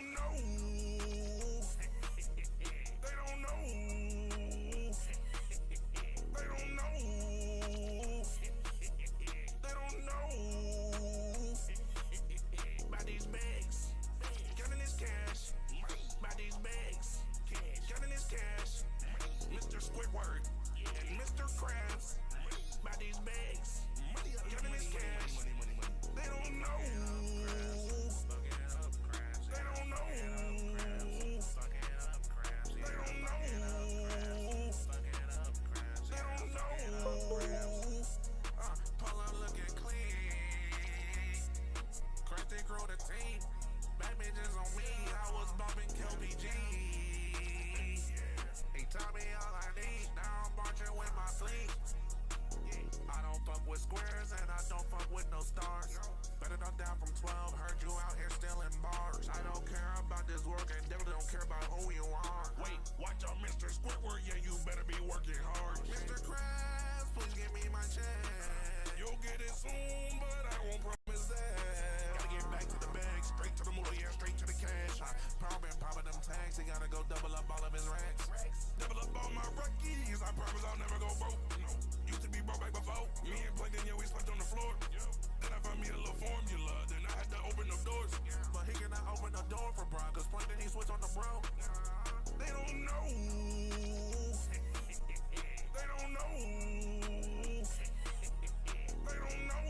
don't know. They don't know. They don't know. They don't know. By these bags, counting this cash. By these bags, counting this cash. Mr. Squidward and Mr. Krabs. By these bags, counting this cash. They don't know. They don't know. They don't know. They don't know. Pull up looking clean. Crash they grow the team. Bad bitches on me. I was bumping KLBG. He taught me all I need. Now I'm marching with my fleet. I don't fuck with squares and I don't fuck with no stars. Better not down from 12, heard you out here stealing bars. I don't care about this work and definitely don't care about who you are. Wait, watch out Mr. Squidward, yeah you better be working hard. Mr. Krabs, please give me my check. You'll get it soon, but I won't promise that. Gotta get back to the bag, straight to the moolah, yeah, straight to the cash. I probably been popping them tags, he gotta go double up all of his racks. Double up all my rookies, I promise I'll never go broke. Used to be broke back before. Me and Plankton, yeah, we slept on the floor. Then I found me a little formula. Then I had to open the doors. But he cannot open the door for Bron, cause Plankton, he switched on the bro. They don't know. They don't know. They don't know.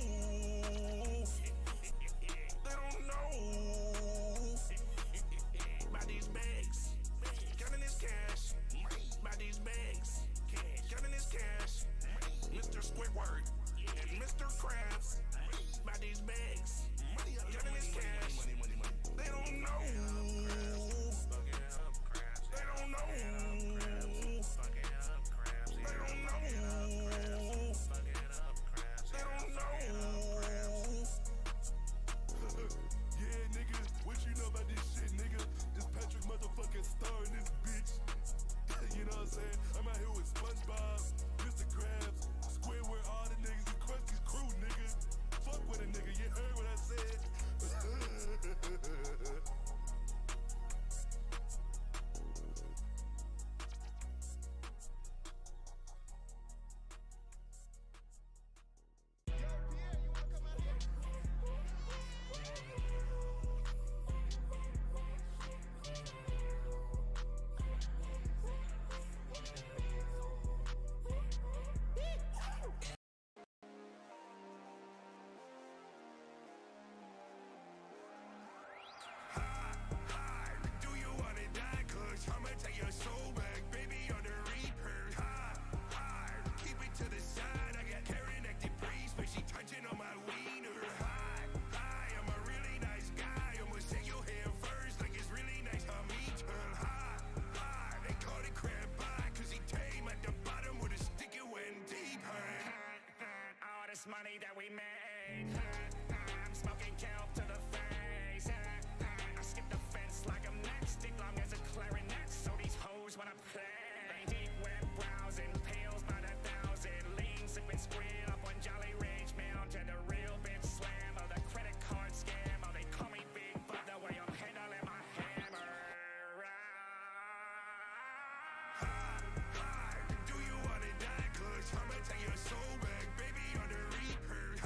They don't know. By these bags, counting this cash. By these bags, counting this cash. Mr. Squidward and Mr. Krabs. By these bags, counting this cash. They don't know. They don't know. They don't know. They don't know. Yeah, nigga, what you know about this shit, nigga? This Patrick motherfucking Star in this bitch. You know what I'm saying? I'm out here with SpongeBob, Mr. Krabs, Squidward, all the niggas, the Krusty's crew, nigga. Fuck with a nigga, you heard what I said? Money that we made. I'm smoking kelp to the face. I skip the fence like I'm next, as long as a clarinet, so these hoes wanna play. Deep web browsing, pills by the thousand, lean sipping squid up on Jolly Range Mountain. The real bitch slam of the credit card scam. Oh, they call me big, but the way I'm handling my hammer. Do you wanna die? Cause I'ma take your soul back, baby. On the Reaper,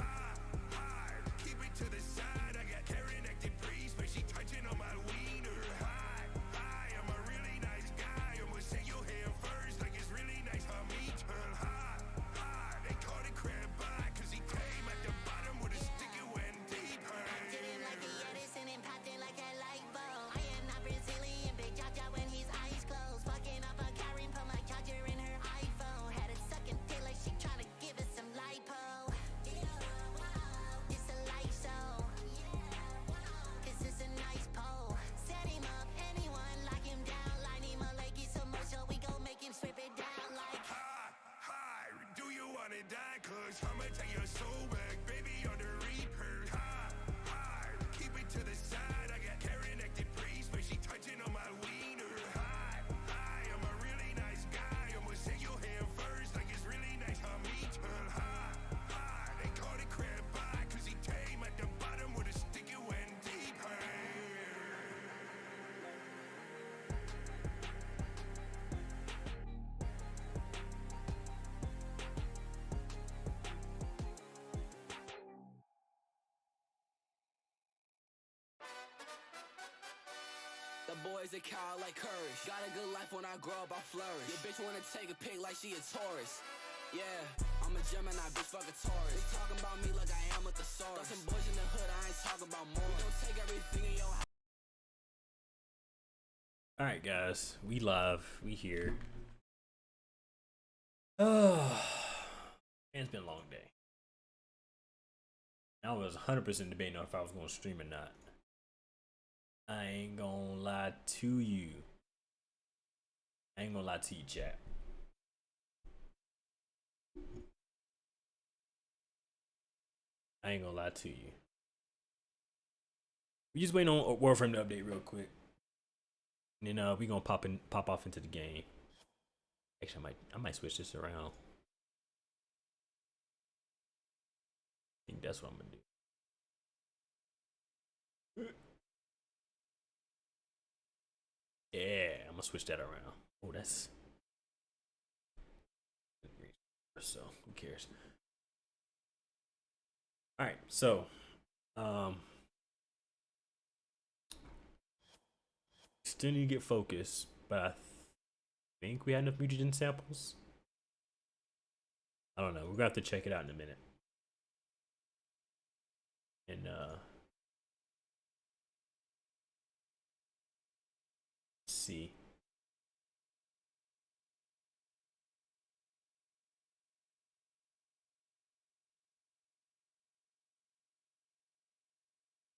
boys that count like courage. Got a good life when I grow up, I flourish. Your bitch wanna take a pic like she a tourist. Yeah, I'm a Gemini, bitch, fuck a Taurus. They talking about me like I am a thesaurus. Got some boys in the hood, I ain't talking about more. We don't take everything in your house. Alright guys, we live, we here. Oh, man, it's been a long day. I was 100% debating on if I was going to stream or not. I ain't gonna lie to you. I ain't gonna lie to you, chat. I ain't gonna lie to you. We just waiting on Warframe to update real quick. And then we gonna pop off into the game. Actually, I might switch this around. I think that's what I'm gonna do. Yeah, I'm gonna switch that around. Oh, that's so who cares? All right, so still need to get focused, but I think we had enough mutagen samples. I don't know. We're gonna have to check it out in a minute. And see.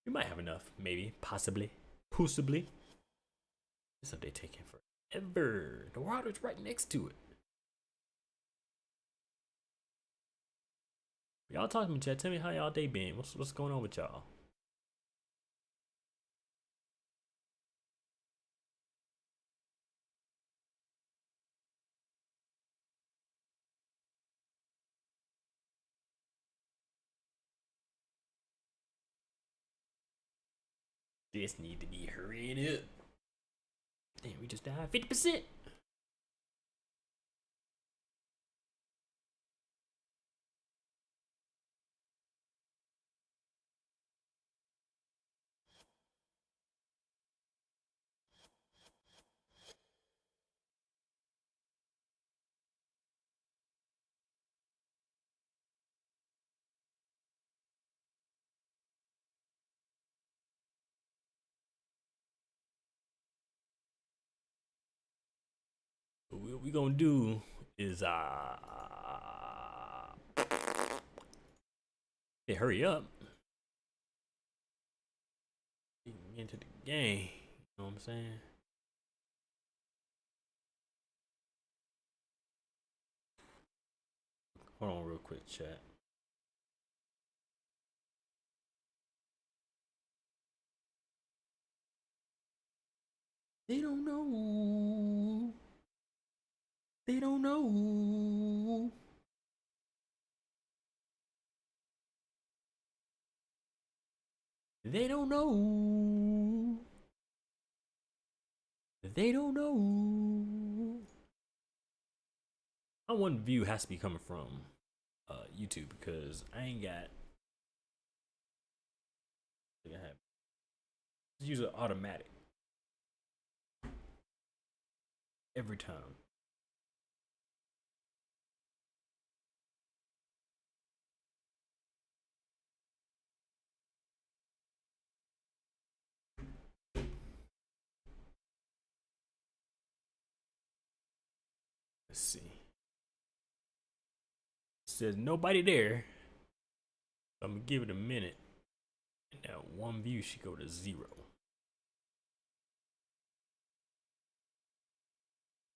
We might have enough, maybe, possibly. This update taking forever. The water's right next to it. Y'all talk to me, chat. Tell me how y'all day been. What's going on with y'all? This need to be hurrying up. Damn, we just died 50%. What we gonna do is hey, hurry up. Get into the game. You know what I'm saying? Hold on real quick, chat. They don't know. They don't know. They don't know. They don't know. My one view has to be coming from YouTube because I ain't got. I have use it automatic every time. Let's see. Says nobody there. I'm gonna give it a minute. And that one view should go to 0.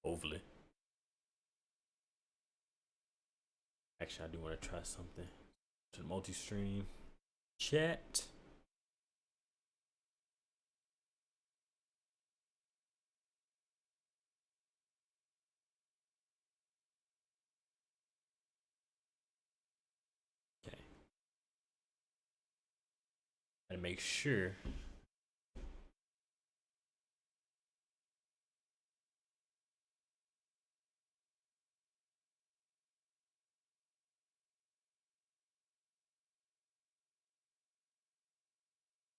Hopefully. Actually, I do want to try something. To multi-stream chat. Okay. Gotta make sure.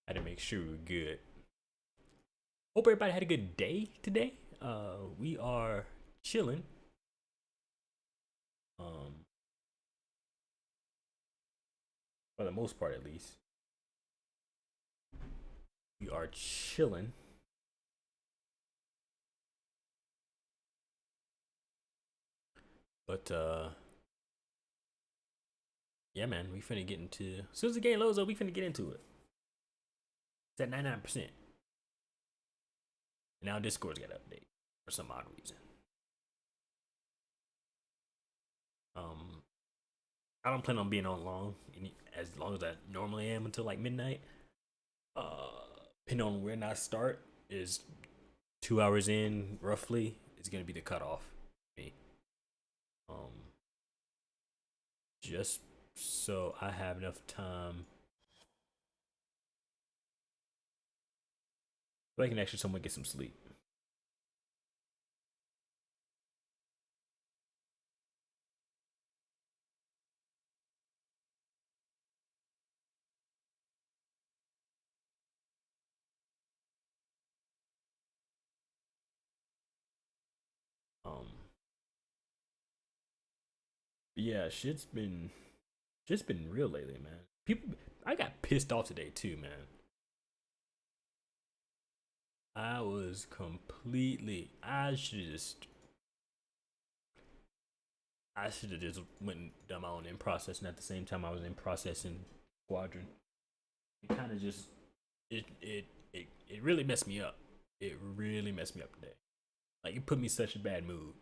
I had to make sure we're good. Hope everybody had a good day today. We are chilling. For the most part, at least, we are chilling. But yeah, man, we finna get into. As soon as the game loads up, we finna get into it. It's at 99%. And now Discord's got to update for some odd reason. I don't plan on being on as long as I normally am until like midnight. Depending on when I start, is 2 hours in roughly is gonna be the cutoff for me. Just so I have enough time so I can actually somewhat get some sleep. Yeah, shit's been real lately, man. I got pissed off today too, man. I was completely. I should have just went and done my own in processing at the same time I was in processing Squadron. It kind of just it really messed me up. It really messed me up today. Like, it put me in such a bad mood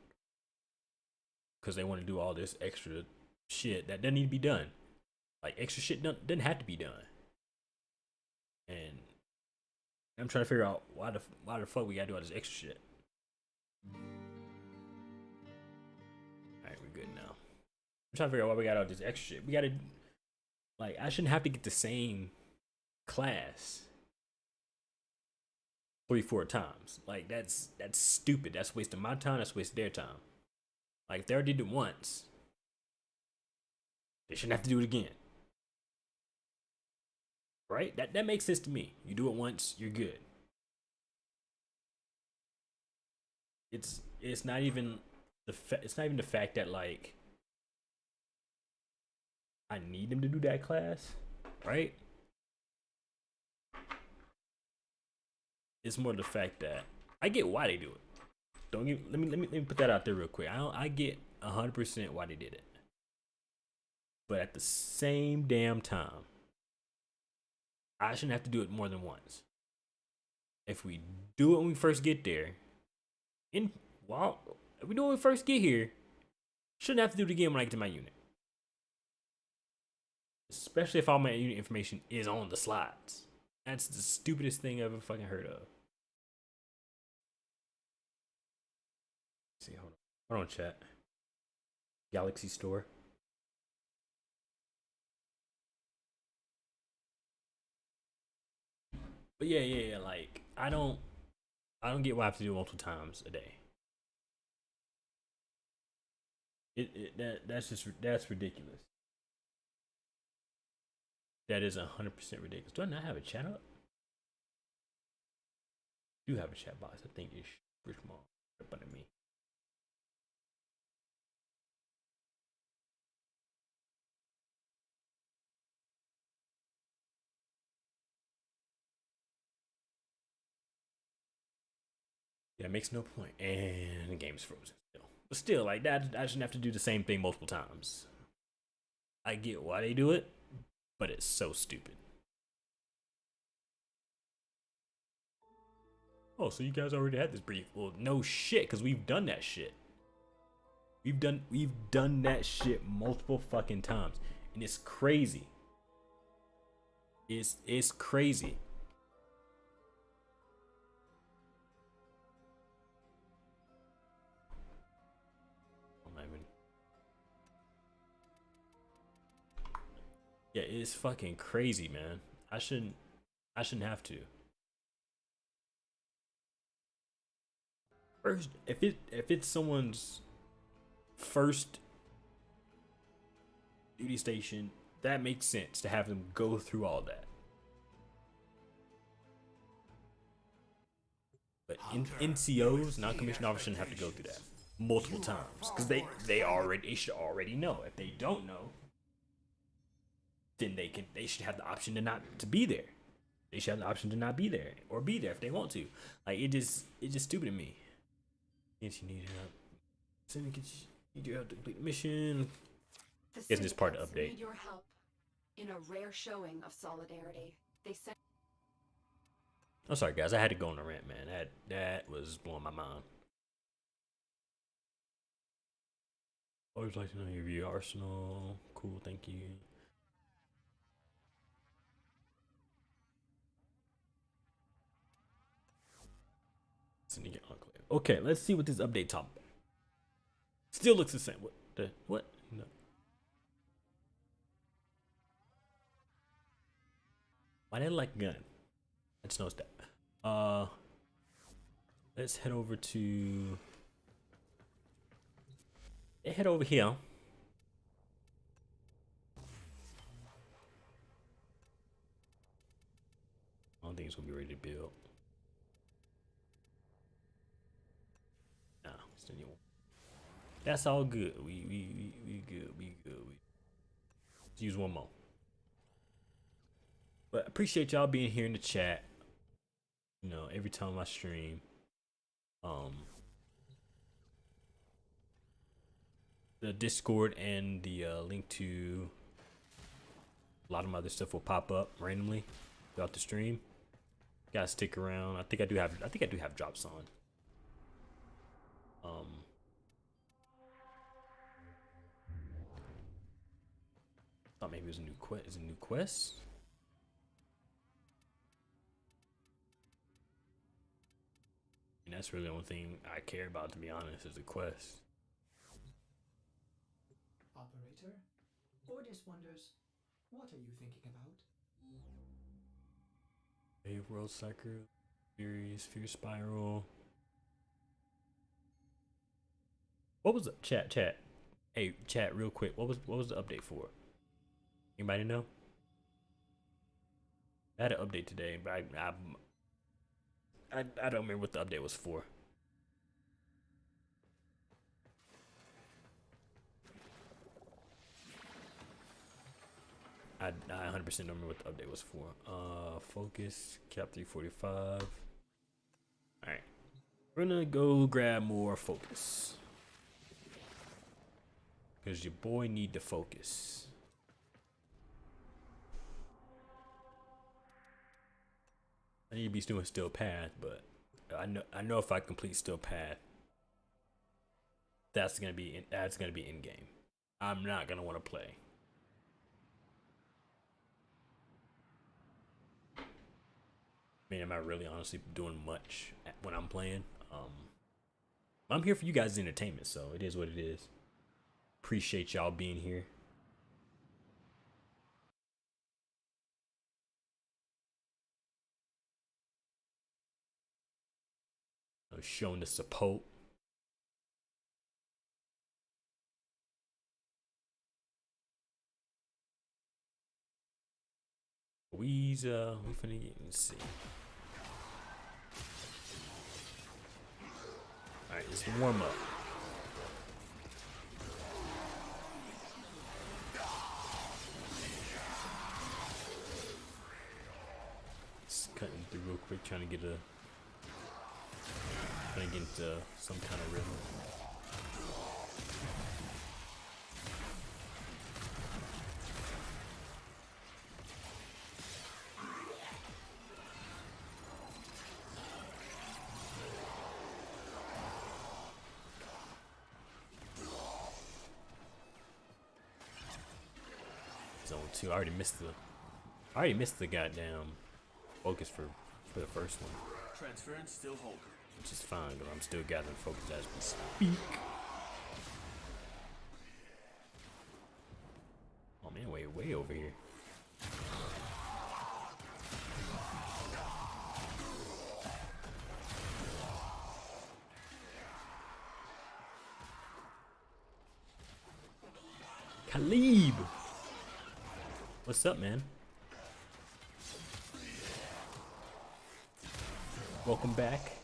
because they want to do all this extra shit that doesn't need to be done. Like, extra shit doesn't have to be done. And I'm trying to figure out why the fuck we gotta do all this extra shit. Alright, we're good now. I'm trying to figure out why we got all this extra shit. We gotta, like, I shouldn't have to get the same class 3-4 times. Like, that's stupid. That's wasting my time. That's wasting their time. Like, if they already did it once, they shouldn't have to do it again. Right? That makes sense to me. You do it once, you're good. It's not even the fact that, like, I need them to do that class, right? It's more the fact that I get why they do it. Let me put that out there real quick. I get 100% why they did it, but at the same damn time, I shouldn't have to do it more than once. If we do it when we first get there, if we do it when we first get here, shouldn't have to do it again when I get to my unit. Especially if all my unit information is on the slides. That's the stupidest thing I've ever fucking heard of. Let's see, hold on, chat. Galaxy Store. But yeah, like, I don't get why I have to do it multiple times a day. That's ridiculous. That is 100% ridiculous. Do I not have a chat up? I do have a chat box. I think it's Rich Mom up under me. Yeah, it makes no point. And the game's frozen still. But still, like, that, I shouldn't have to do the same thing multiple times. I get why they do it, but it's so stupid. Oh, so you guys already had this brief? Well, no shit, because we've done that shit. We've done that shit multiple fucking times, and it's crazy. It's crazy. Yeah, it's fucking crazy, man. I shouldn't have to. First, if it's someone's first duty station, that makes sense to have them go through all that. But NCOs, non-commissioned officers, shouldn't have to go through that multiple times because they should already know. If they don't know, then they should have the option to not to be there. They should have the option to not be there or be there if they want to. Like it's just stupid to me. If you need help, syndicates need your help to complete the mission. Isn't this part of the update? Need your help in a rare showing of solidarity. They sent. I'm sorry, guys. I had to go on a rant, man. That was blowing my mind. Always like to know your view, Arsenal. Cool, thank you. Okay, let's see what this update top. Still looks the same. What? No. Why did I like gun? I just noticed that. Let's head over to. Head over here. I don't think it's gonna be ready to build. No, still need one. That's all good. We good. Let's use one more. But appreciate y'all being here in the chat. You know, every time I stream. The Discord and the link to a lot of my other stuff will pop up randomly throughout the stream. Guys, stick around. I think I do have drops on. Thought maybe it was a new quest. Is it a new quest? And that's really the only thing I care about, to be honest, is the quest. Operator, Ordis wonders, what are you thinking about? Wave World Cycle, Series, Fear Spiral. What was the chat? Hey, chat, real quick. What was the update for? Anybody know? I had an update today, but I don't remember what the update was for. I 100% don't remember what the update was for. Focus, Cap 345. Alright. We're gonna go grab more focus. Because your boy need to focus. I need to be doing Still Path, but I know if I complete Still Path, that's gonna be in game. I'm not gonna want to play. I mean, am I really honestly doing much when I'm playing? I'm here for you guys' entertainment, so it is what it is. Appreciate y'all being here. Showing the support. We finna get and see. Alright, let's warm up. Just cutting through real quick, trying to get into some kind of rhythm. Zone 2. I already missed the goddamn focus for the first one. Transference still holding. Which is fine, but I'm still gathering focus as we speak. Oh man, way over here. Khalib! What's up, man? Welcome back.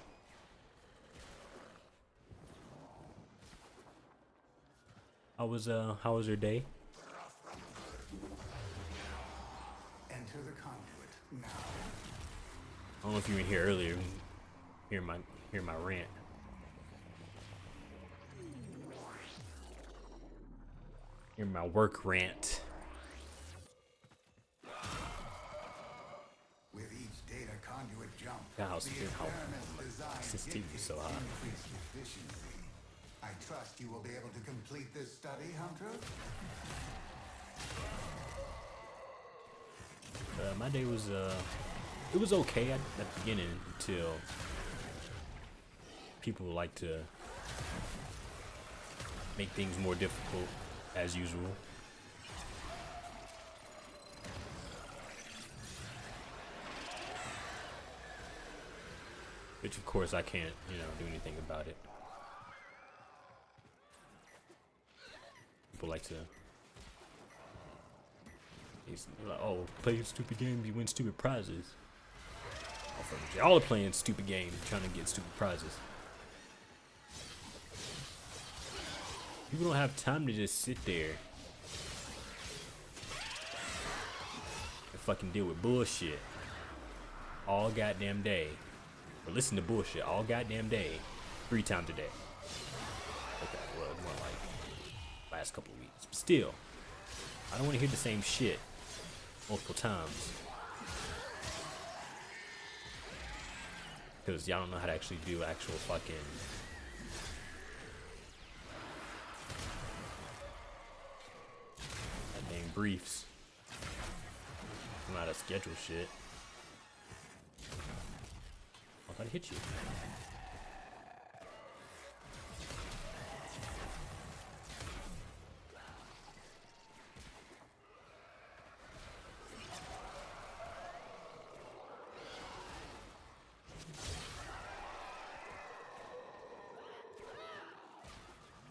How was your day? Enter the conduit now. I don't know if you were here earlier. Hear my rant. Hear my work rant. With each data conduit jump, God, how the experiments design sensitivity is so high. increased efficiency. I trust you will be able to complete this study, Hunter. My day was it was okay at the beginning until people like to make things more difficult as usual. Which of course I can't, do anything about it. People like to like, oh, play stupid games, you win stupid prizes. Y'all are playing stupid games, trying to get stupid prizes. People don't have time to just sit there and fucking deal with bullshit all goddamn day. Or listen to bullshit all goddamn day, 3 times a day. Okay, well, more like last couple of weeks. But still, I don't want to hear the same shit multiple times. Because y'all don't know how to actually do actual fucking goddamn briefs. I'm not a schedule shit. I thought I hit you.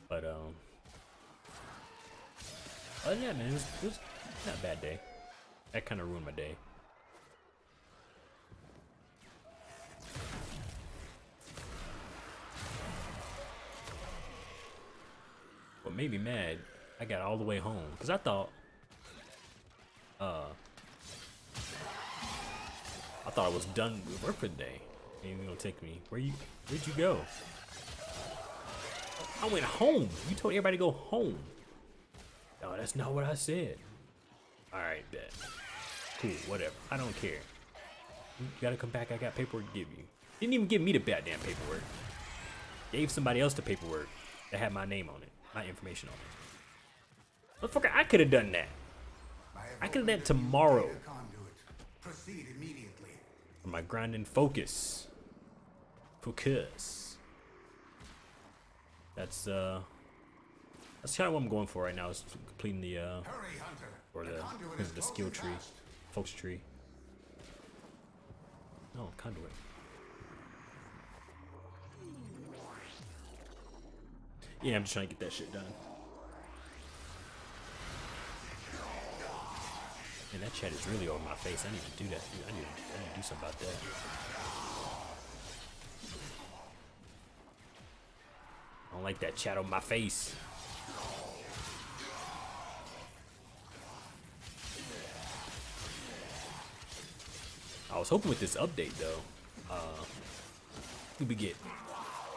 But other than that, man, it was not a bad day. That kind of ruined my day. What made me mad, I got all the way home because I thought I was done with work for the day. It ain't gonna take me. Where'd you go? I went home. You told everybody to go home. No, that's not what I said. Alright, bet. Cool, whatever. I don't care. You gotta come back. I got paperwork to give you. Didn't even give me the goddamn paperwork. Gave somebody else the paperwork that had my name on it. My information on it. Motherfucker, I could have done that. I could have done that tomorrow. Data conduit. Proceed immediately. For my grinding focus. Focus. That's kind of what I'm going for right now, is completing the Hurry, Hunter. or The conduit is the skill closing tree, fast. focus tree. No, conduit. Yeah, I'm just trying to get that shit done. And that chat is really over my face. I need to do that. I need to do something about that. I don't like that chat on my face. I was hoping with this update though, we would get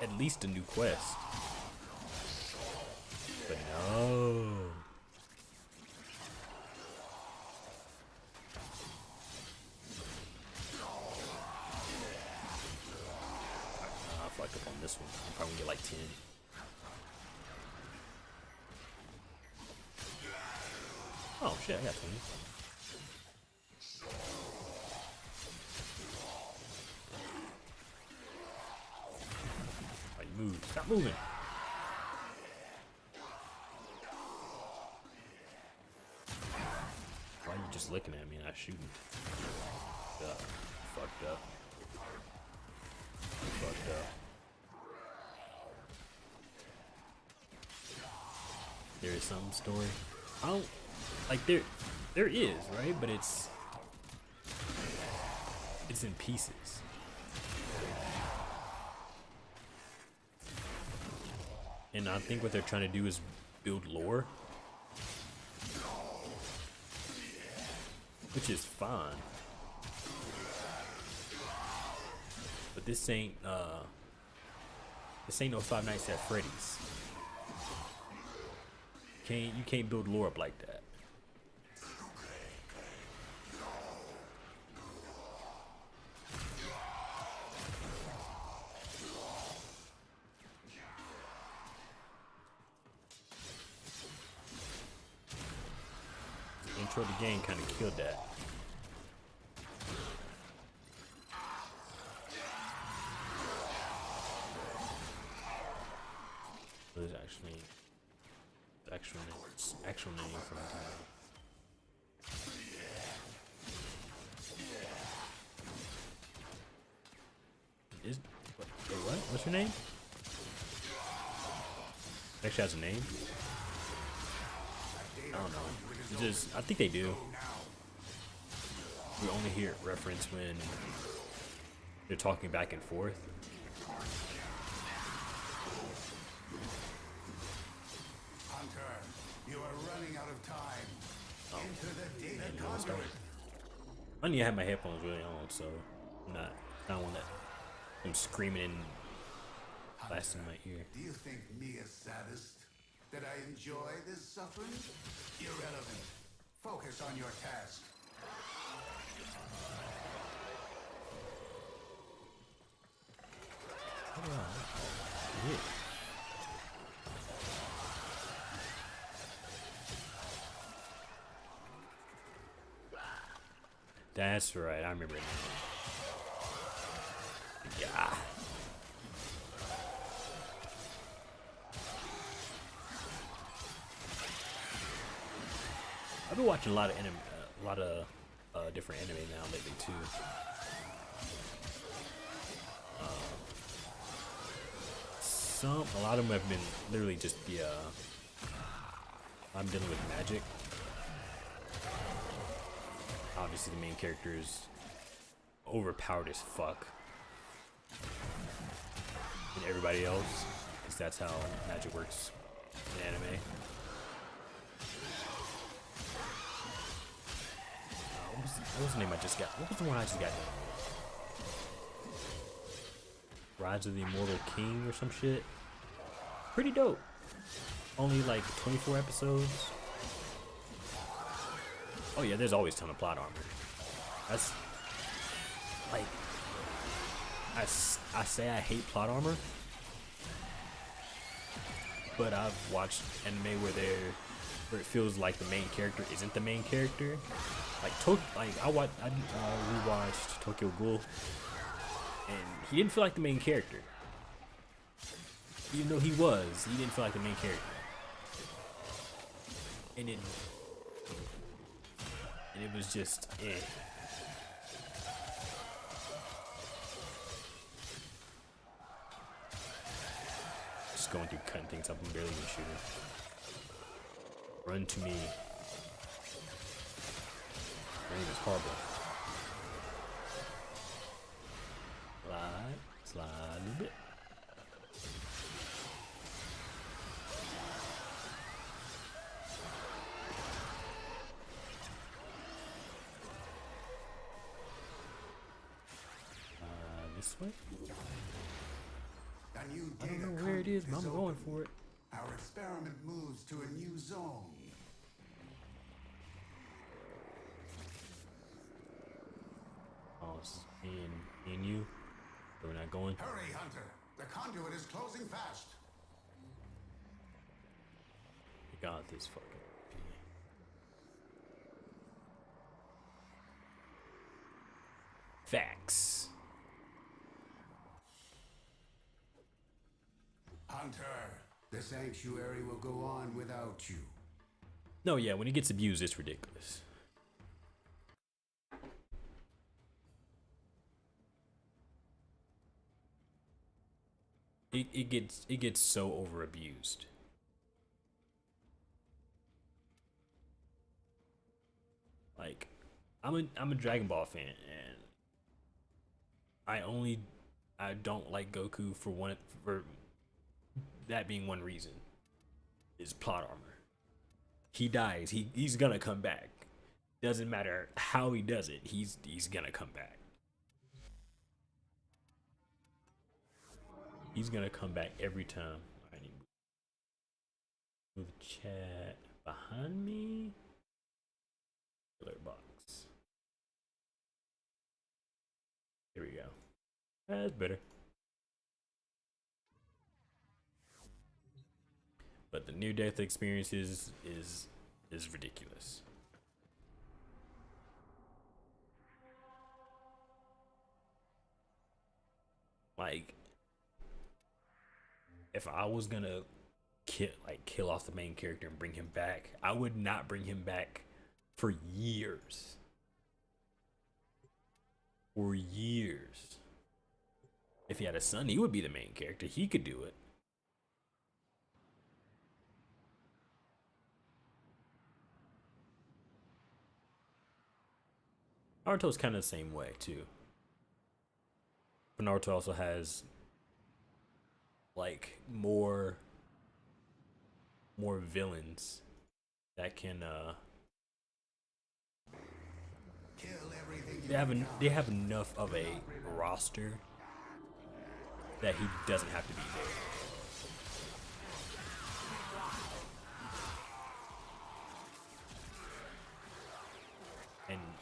at least a new quest. But no. I fucked up on this one. I'm probably gonna get like 10. Oh shit, I got 20. Oh, you move. Stop moving. Why are you just looking at me and not shooting? Fucked up. Fucked up. There is some story. I don't like there is, right? But it's in pieces. And I think what they're trying to do is build lore, which is fine. But this ain't no Five Nights at Freddy's. You can't build lore up like that. The intro of the game kind of killed that. What is actually the actual name from the time? What? What's her name? Actually has a name. I don't know. It's just, I think they do. We only hear it referenced when they're talking back and forth. Hunter, you are running out of time. Enter the data conduit. I need to have my headphones really on, so I don't want them screaming and blasting my ear. Do you think me a sadist? That I enjoy this suffering? Irrelevant. Focus on your task. That's right, I remember it now. Yeah. I've been watching a lot of different anime now lately too. A lot of them have been literally just the I'm dealing with magic. Obviously the main character is overpowered as fuck. And everybody else, because that's how magic works in anime. What was the name I just got? What was the one I just got? Rise of the Immortal King or some shit. Pretty dope. Only like 24 episodes. Oh yeah, there's always a ton of plot armor. That's like I say I hate plot armor, but I've watched anime where it feels like the main character isn't the main character. Like I rewatched Tokyo Ghoul, and he didn't feel like the main character. Even though he didn't feel like the main character. And it was just Just going through cutting things up and barely even shooting. Run to me. My name is horrible. Slide a little bit. This way? A new I don't data know where it is, but I'm conduit going open. for it. Our experiment moves to a new zone. Oh, it's in you. So we're not going. Hurry, Hunter. The conduit is closing fast. We got this fucking. Facts. Hunter, the sanctuary will go on without you. No, yeah, when it gets abused, it's ridiculous. It gets so over abused. Like, I'm a Dragon Ball fan, and I don't like Goku for that being one reason. is plot armor. He dies. He's gonna come back. Doesn't matter how he does it. He's gonna come back. He's gonna come back every time. I need to move the chat behind me. Alert box. Here we go. That's better. But the near-death experience is ridiculous. Like, if I was gonna kill off the main character and bring him back, I would not bring him back for years. For years. If he had a son, he would be the main character. He could do it. Naruto's kind of the same way too. But Naruto also has like more villains that can Kill everything they have enough of a roster that he doesn't have to be there.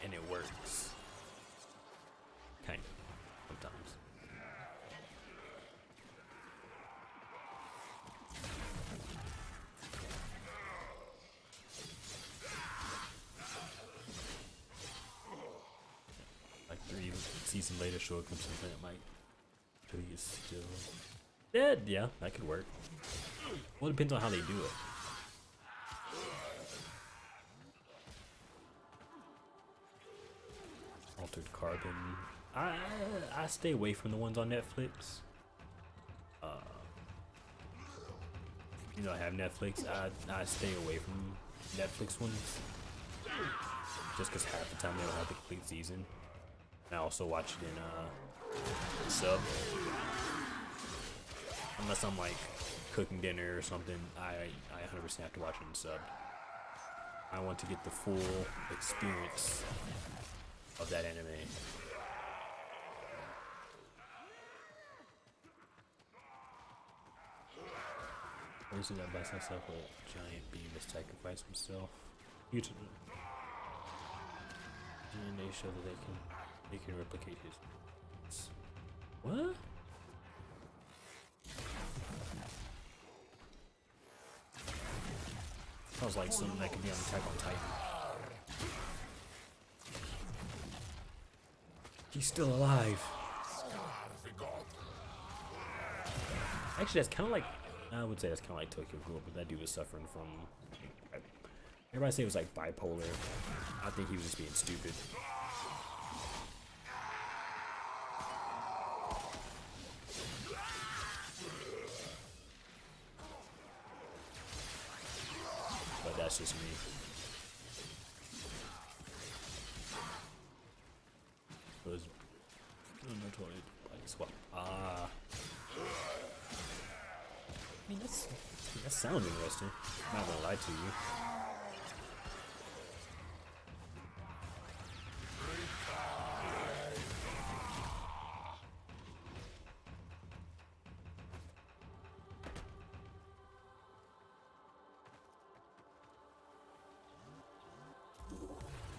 And it works. Kind of. Sometimes. Like 3 seasons later, Shura comes something that might. But he is still dead. Yeah, that could work. Well, it depends on how they do it. Altered Carbon. I stay away from the ones on Netflix. You know, I have Netflix. I stay away from Netflix ones just because half the time they don't have the complete season. And I also watch it in sub. Unless I'm like cooking dinner or something, I 100% have to watch it in sub. I want to get the full experience of that anime. Person that busts himself with a giant beam to sacrifice himself. YouTube. And they show that they can replicate his. What? Sounds like something that could be on Attack on Titan. He's still alive. Actually, that's kind of like, I would say that's kind of like Tokyo Ghoul, but that dude was suffering from, everybody say it was like bipolar. I think he was just being stupid. But that's just me. It was, no toilet, like swap. I mean, that sounds interesting. I'm not gonna lie to you.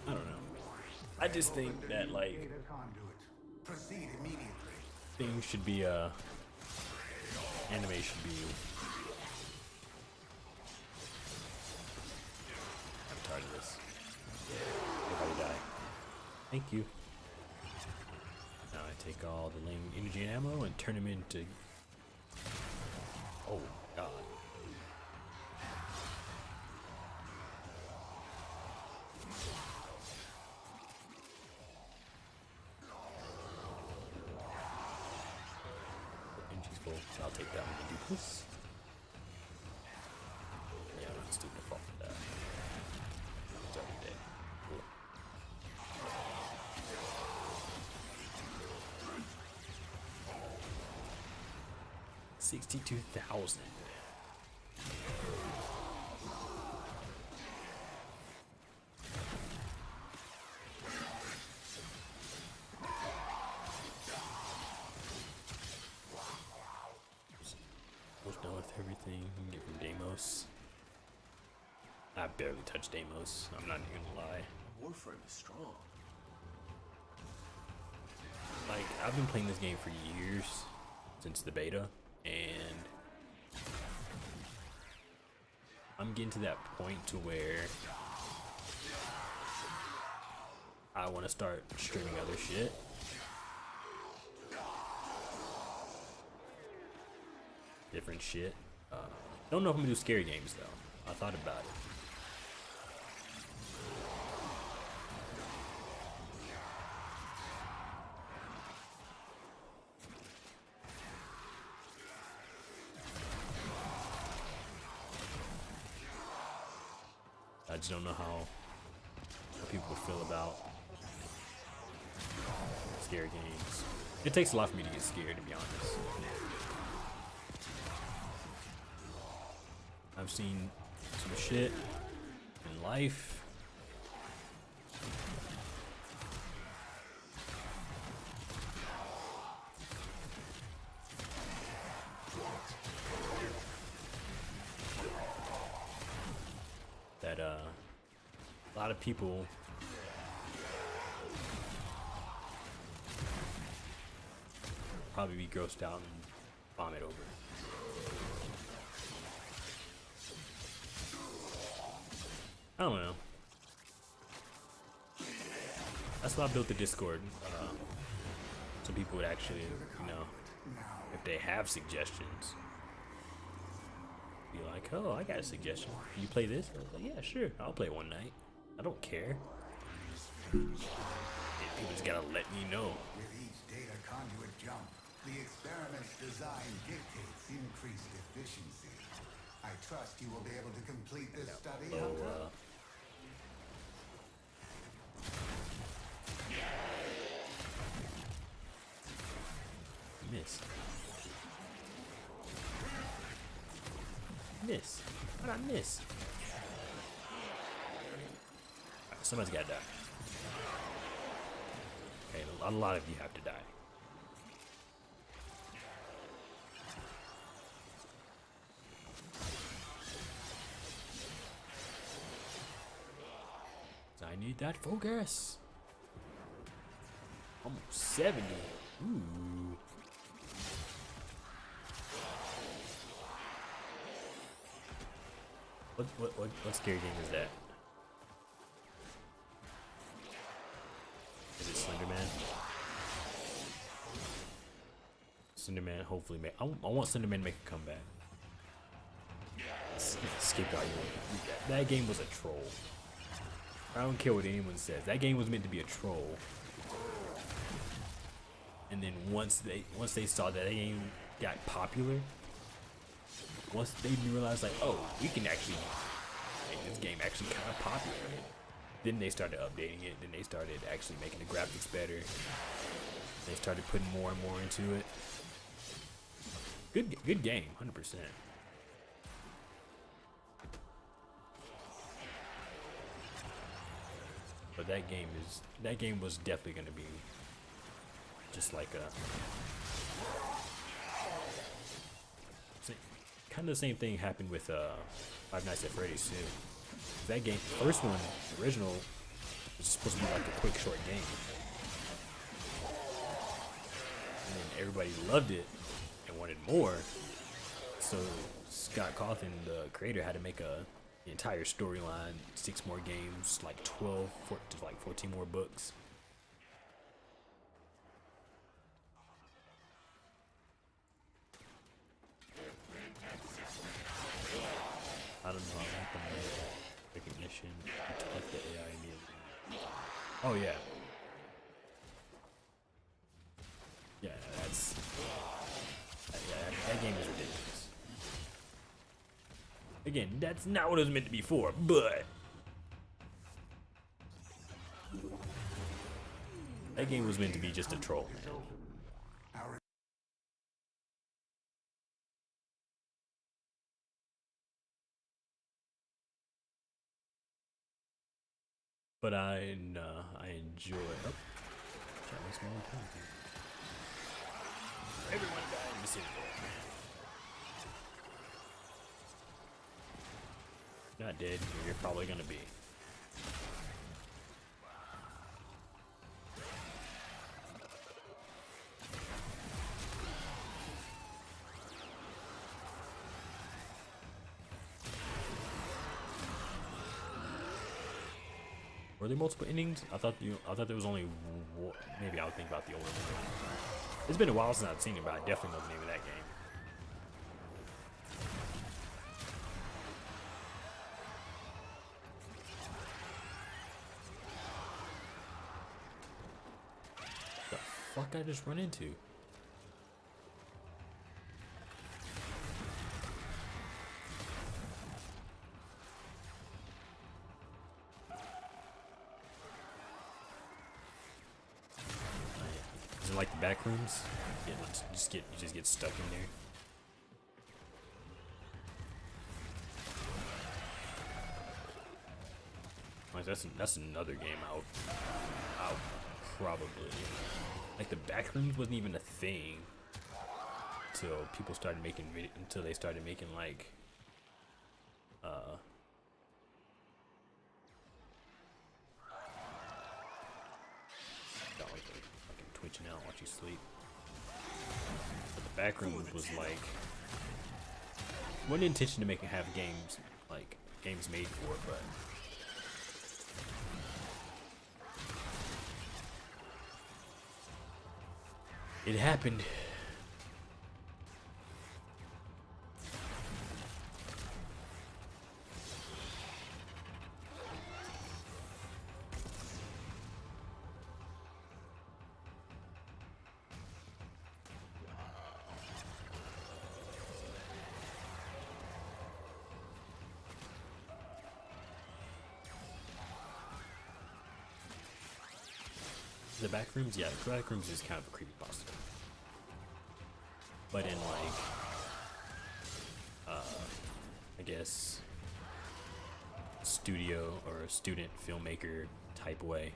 I don't know. I just think that like Proceed immediately. things should be anime should be. I'm tired of this. Everybody die. Thank you. Now I take all the lame energy and ammo and turn them into. Oh God. Energy's full, so I'll take that one and do this. Yeah, I'm not stupid to fall for that. It's already dead. Cool. $62,000. I barely touched Deimos. I'm not even gonna lie. Warframe is strong. Like, I've been playing this game for years, since the beta, and I'm getting to that point to where I want to start streaming other shit. Different shit. Don't know if I'm gonna do scary games though. I thought about it. I just don't know how people feel about scary games. It takes a lot for me to get scared, to be honest. I've seen some shit in life. That a lot of people probably be grossed out and vomit over. I don't know. That's why I built the Discord. So people would actually, you know, if they have suggestions, be like, oh, I got a suggestion. Can you play this? I was like, yeah, sure. I'll play one night. I don't care. People just gotta let me know. With each data conduit jump, the experiment's design dictates increased efficiency. I trust you will be able to complete this study, Hunter. Miss. Miss. How'd I miss? Alright, somebody's gotta die. Okay, a lot of you have to die. I need that focus. Almost 70. Ooh. What scary game is that? Is it Slender Man? Slender Man hopefully make. I want Slender Man to make a comeback. Skip out you. That game was a troll. I don't care what anyone says. That game was meant to be a troll. And then once they saw that game got popular, once they realized like, oh, we can actually make this game actually kind of popular, then they started updating it. Then they started actually making the graphics better. They started putting more and more into it. Good game, 100%. But that game was definitely gonna be just like a kind of the same thing happened with Five Nights at Freddy's too. That game, the first one, the original, was supposed to be like a quick short game, and then everybody loved it and wanted more. So Scott Cawthon, the creator, had to make the entire storyline, 6 more games, like 12 to like 14 more books. I don't know, I like the name recognition. I like the AI immediately. Oh yeah. Yeah, that game is ridiculous. Again, that's not what it was meant to be for, but that game was meant to be just a troll, man. But I enjoy it. Oh, shot me small time. Everyone died in the city. Not dead. You're probably gonna be. Were there multiple endings? I thought there was only one. Maybe I'll think about the older one. It's been a while since I've seen it, but I definitely know the name of that game. The fuck I just run into? Is it like the back rooms? Yeah, you just get stuck in there. Like that's another game I'll probably like. The back rooms wasn't even a thing until people started making until they started making like don't like the fucking twitching out while you sleep. But the back rooms was like wasn't intention to make it have games like games made for it, but it happened. The back rooms, yeah, the back rooms is kind of a creepypasta. But in like, I guess, studio or student filmmaker type way.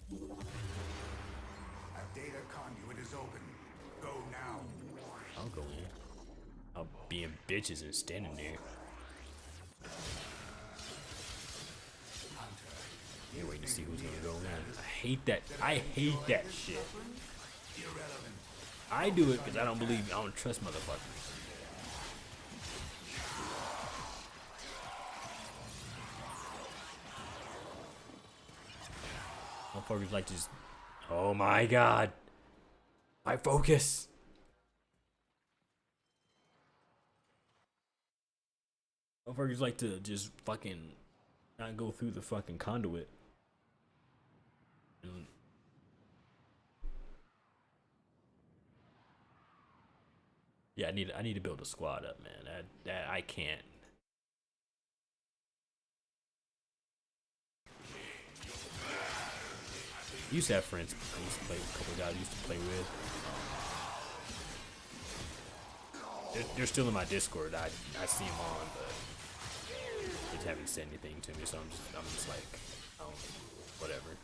A data conduit is open. Go now. I'll go in. I'll be in bitches and standing there. Can't wait to see who's gonna go in. I hate that. I hate that shit. I do it because I don't believe. I don't trust motherfuckers. Motherfuckers like to just. Oh my god. My focus. Motherfuckers like to just fucking not go through the fucking conduit. And yeah, I need to build a squad up, man. That I can't. I used to have friends. I used to play with a couple of guys I used to play with. They're still in my Discord. I see them on, but they just haven't said anything to me, so I'm just like, oh, whatever.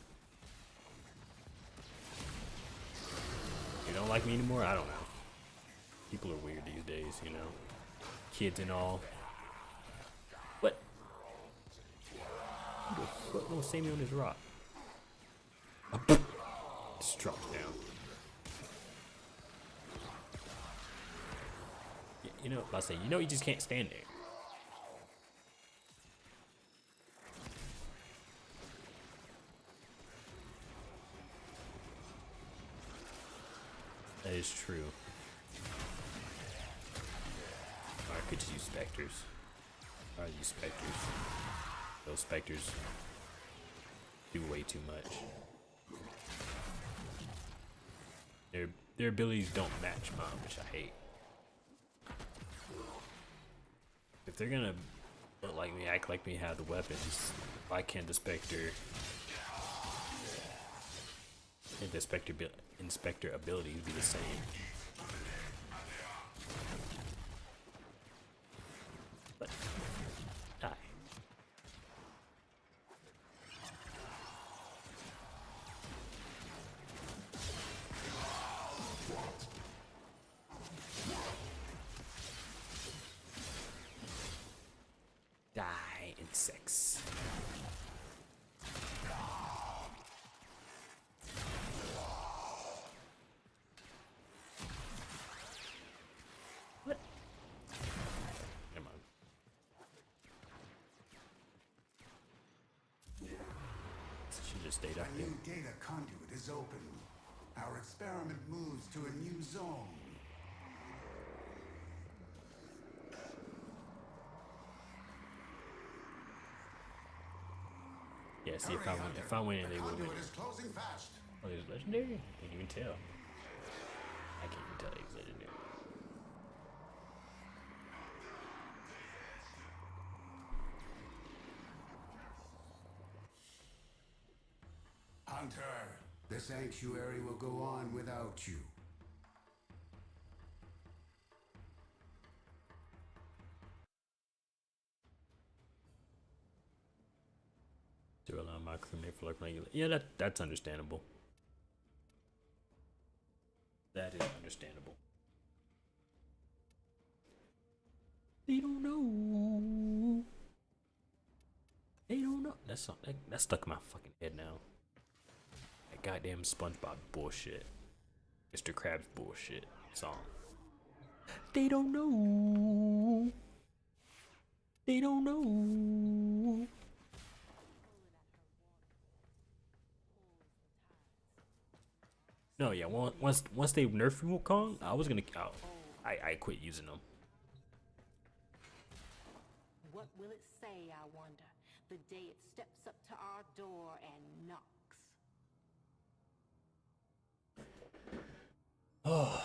You don't like me anymore? I don't know. People are weird these days, you know. Kids and all. What? Who the fuck gonna see me on this rock? Just drops down. You know, I say, you just can't stand there. That is true. Or I could just use specters. Or use specters. Those specters do way too much. Their abilities don't match mine, which I hate. If they're gonna look like me, act like me, have the weapons, why can't the Spectre and the Inspector abilities be the same? But die. just stayed up A there. new data conduit is open. Our experiment moves to a new zone. Yeah, see Hurry, if I went in, the they would have been. conduit is closing fast. Oh, it was legendary? Can't even tell. I can't even tell it was legendary. Hunter, the sanctuary will go on without you. To allow my crewmate for like regular. Yeah, that's understandable. That is understandable. They don't know. They don't know. That's stuck in my fucking head now. That goddamn SpongeBob bullshit. Mr. Krabs bullshit song. They don't know. They don't know. No, yeah. Once they nerf Wukong, I was gonna. I quit using them. What will it say, I wonder, the day it steps up to our door and knocks? Oh.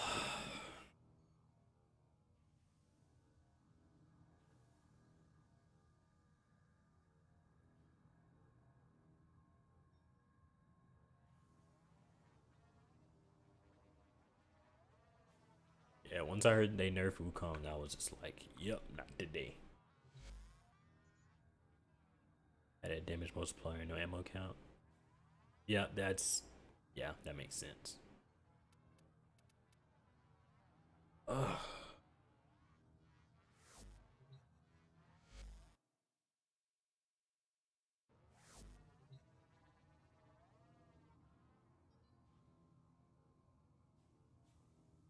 Yeah, once I heard they nerf Wukong, I was just like, yep, not today. Added damage multiplier, no ammo count. Yeah, that makes sense. Ugh.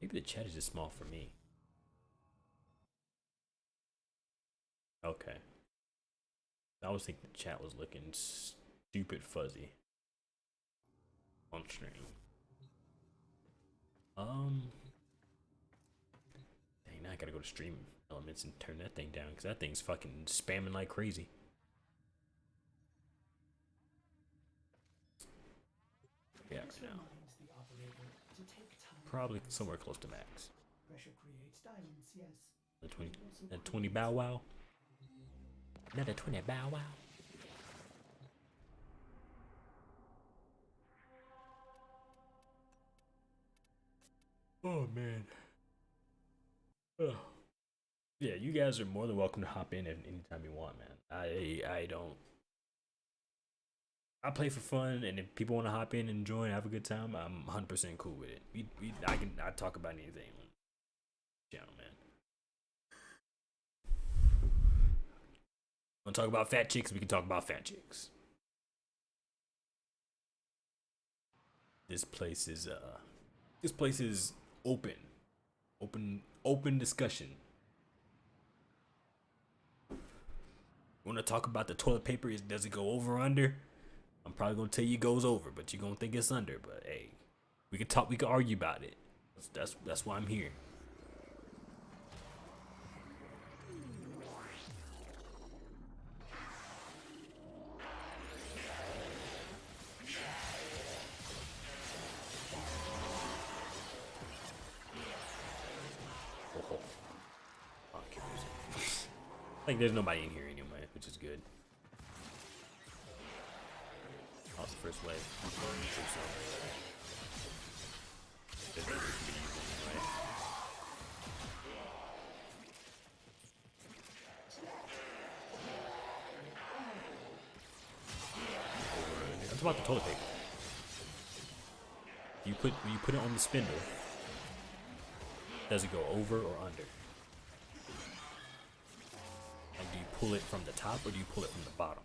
Maybe the chat is just small for me. Okay. I was thinking the chat was looking stupid fuzzy on stream. Dang, now I gotta go to stream elements and turn that thing down because that thing's fucking spamming like crazy. Yeah, This right now. reminds the operator to take time. Probably somewhere close to max. Pressure creates diamonds, yes. The 20 bow wow. Another 20 bow wow. Oh man. Ugh. Yeah, you guys are more than welcome to hop in at anytime you want, man. I don't. I play for fun, and if people want to hop in and join, have a good time, I'm 100% cool with it. I talk about anything. Channel, man. Want to talk about fat chicks? We can talk about fat chicks. This place is open discussion. Want to talk about the toilet paper? Does it go over or under? I'm probably gonna tell you it goes over, but you're gonna think it's under. But hey, we can talk. We can argue about it. That's why I'm here. Like there's nobody in here anyway, which is good. That was the first wave. There's no reason to be using it, right? That's about the toilet paper. When you put it on the spindle, does it go over or under? Like, do you pull it from the top or do you pull it from the bottom?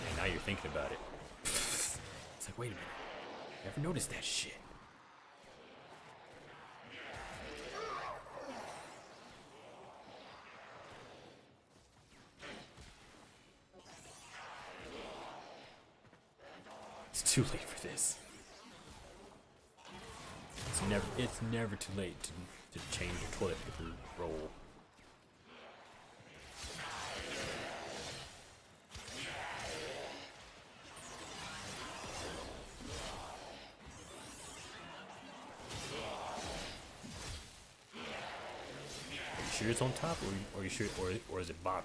And now you're thinking about it. It's like, wait a minute. Never noticed that shit. It's too late for this. It's never too late to change your toilet paper roll. Are you sure it's on top, or are you sure, or is it bottom?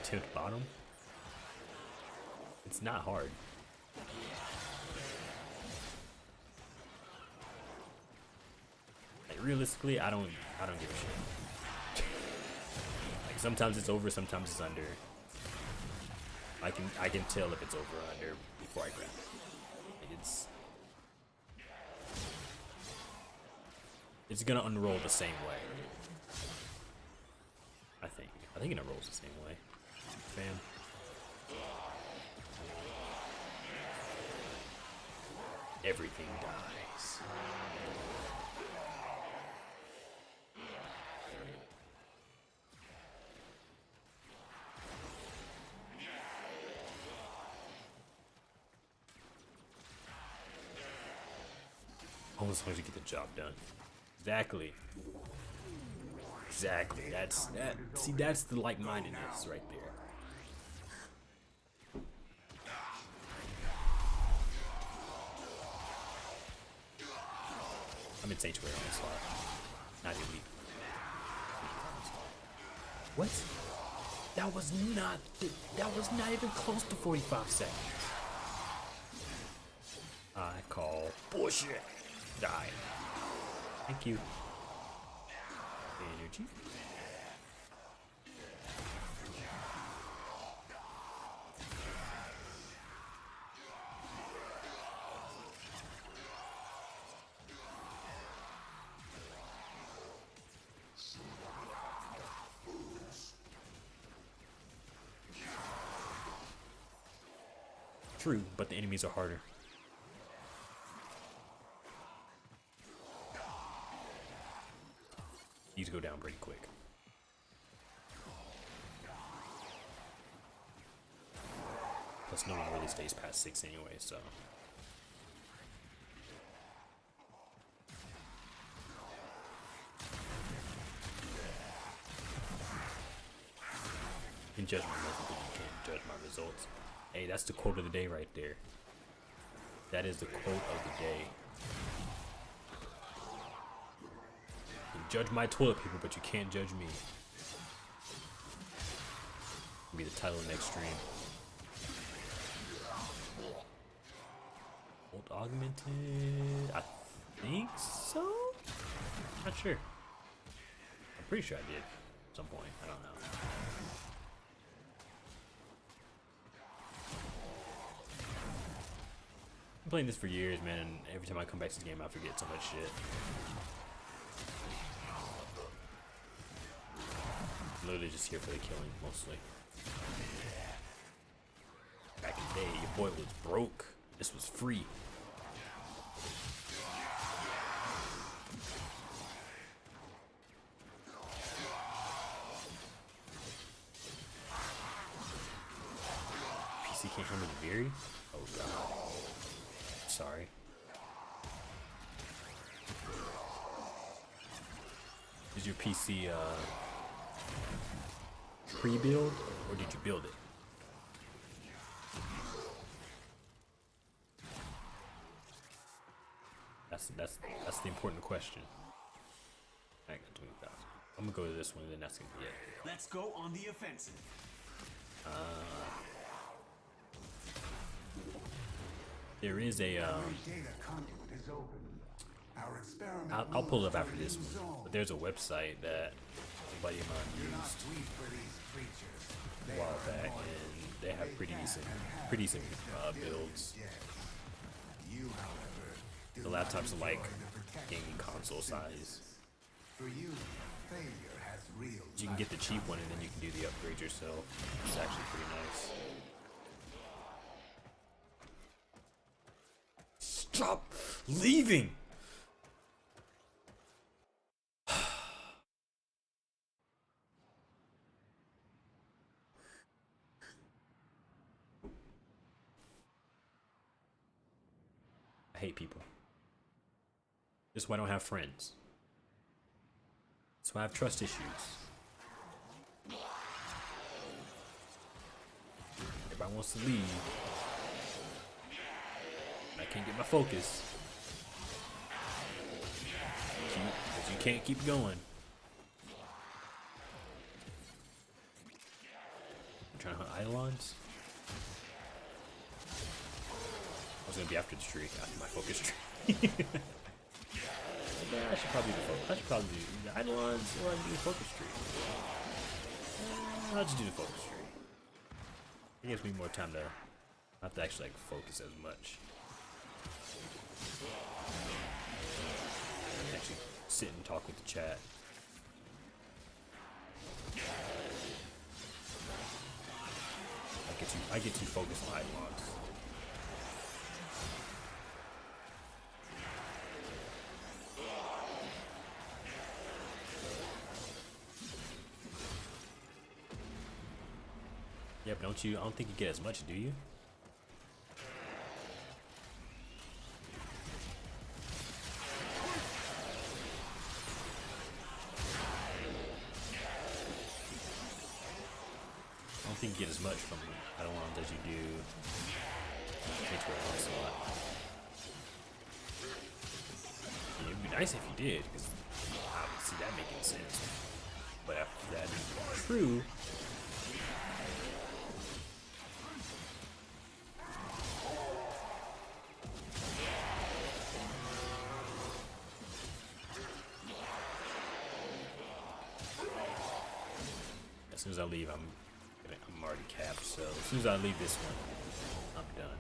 Attempt bottom. It's not hard. Like, realistically, I don't give a shit. Like, sometimes it's over, sometimes it's under. I can tell if it's over or under before I grab it. Like, it's gonna unroll the same way. I think it unrolls the same way. Bam. Everything dies. Oh, as long as you get the job done. Exactly. Exactly. That's that. See, that's the like-mindedness right there. I'm in Sanctuary on the slot. Not elite. What? That was not even close to 45 seconds. I call bullshit. Die. Thank you. Energy. True, but the enemies are harder. These go down pretty quick. Plus, no one really stays past 6 anyway, so. You can judge my method, but you can't judge my results. Hey, that's the quote of the day right there. That is the quote of the day. You can judge my toilet paper, but you can't judge me. It'll be the title of the next stream. Old augmented. I think so? Not sure. I'm pretty sure I did at some point. I don't know. I'm playing this for years, man, and every time I come back to this game, I forget so much shit. I'm literally just here for the killing, mostly. Back in the day, your boy was broke. This was free. PC can't handle the Veery? Oh god. Sorry. Is your PC pre-build or did you build it? That's the important question. I got 20,000. I'm gonna go to this one, and then that's gonna be it. Let's go on the offensive. There is a Data conduit is open. Our experiment I'll pull it up after moves this to a new one. zone. But there's a website that a buddy of mine Do not used weep for these creatures. a They while are back, immortal. and they have They pretty can decent and have builds. faced billions dead. You, however, do The not laptops are like enjoy the protection gaming of console synthesis. size. For you, failure has real You can get the life cheap one, and then you can do the upgrade yourself. It's actually pretty nice. Stop leaving! This is why I don't have friends. That's why I have trust issues. Everybody wants to leave. I can't get my focus. Because you can't keep going. I'm trying to hunt Eidolons. I was gonna be after the tree, after my focus tree. Yeah, I should probably do focus. I should probably do the Eidolons or I can do the focus tree. I'll just do the focus tree. It gives me more time to not to actually like focus as much. Actually sit and talk with the chat. I get too focused on Eidolons. Yep, I don't think you get as much, do you? I don't think you get as much from Eidolons as you do Onslaught. It'd be nice if you did, because I would see that making sense. But after that is true, as soon as I leave, I'm already capped. So as soon as I leave this one, I'm done.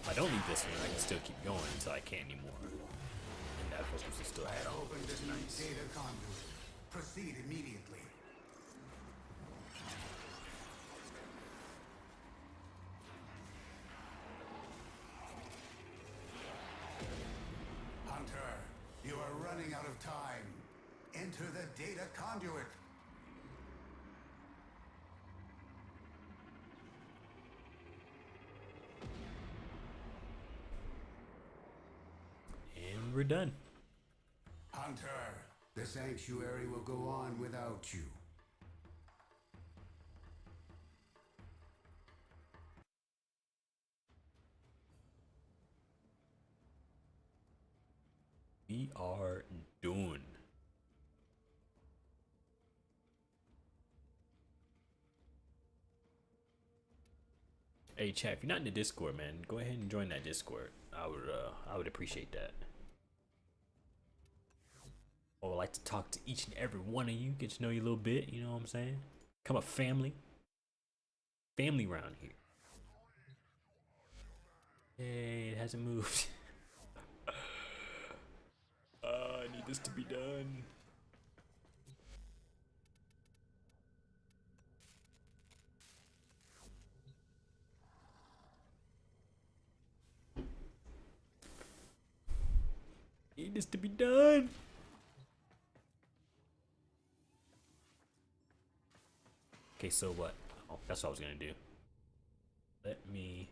If I don't leave this one, I can still keep going until I can't anymore. And that focus is still add on, Open which is the new nice. data conduit. Proceed immediately. Hunter, you are running out of time. Enter the data conduit. And we're done. Hunter, the sanctuary will go on without you. We are done. Hey chat, if you're not in the Discord, man, go ahead and join that Discord. I would appreciate that. I would like to talk to each and every one of you, get to know you a little bit, you know what I'm saying? Become a family. Family round here. Hey, it hasn't moved. I need this to be done. Need this to be done. Okay, so what? Oh, that's what I was gonna do. Let me.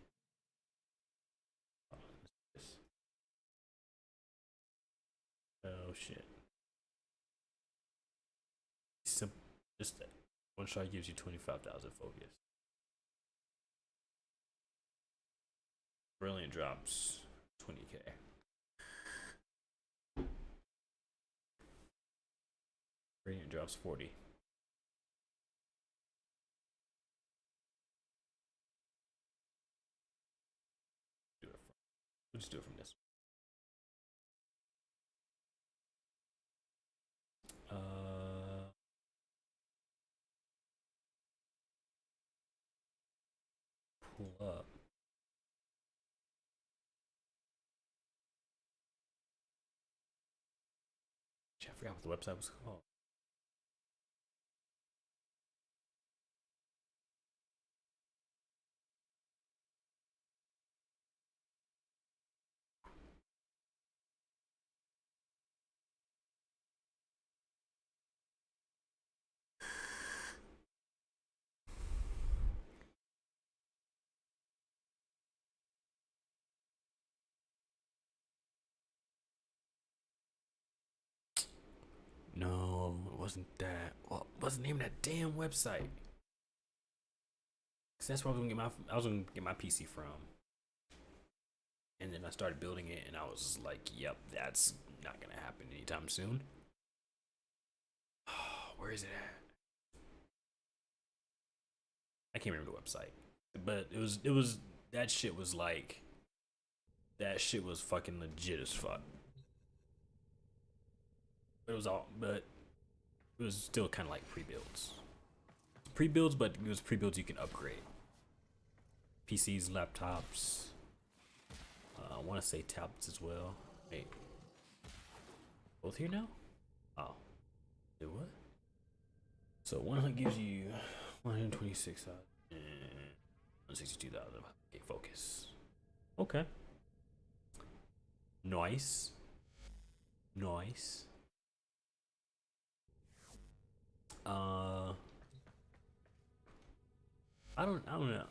Oh shit. Simple. Just that. One shot gives you 25,000 focus. Brilliant drops 20k. Radiant drops 40. We'll just do it from this. Pull up. I forgot what the website was called. wasn't that. What was the name of that damn website? Cause that's where I was gonna get my PC from. And then I started building it, and I was like, "Yep, that's not gonna happen anytime soon." Where is it at? I can't remember the website, but it was that shit was like, that shit was fucking legit as fuck. But it was still kind of like pre-builds, but it was pre-builds you can upgrade. PCs, laptops. I want to say tablets as well. Wait, both here now? Oh, do what? So 100 gives you 126,000 and 162,000. Okay, focus. Okay. Nice. Nice. I don't know.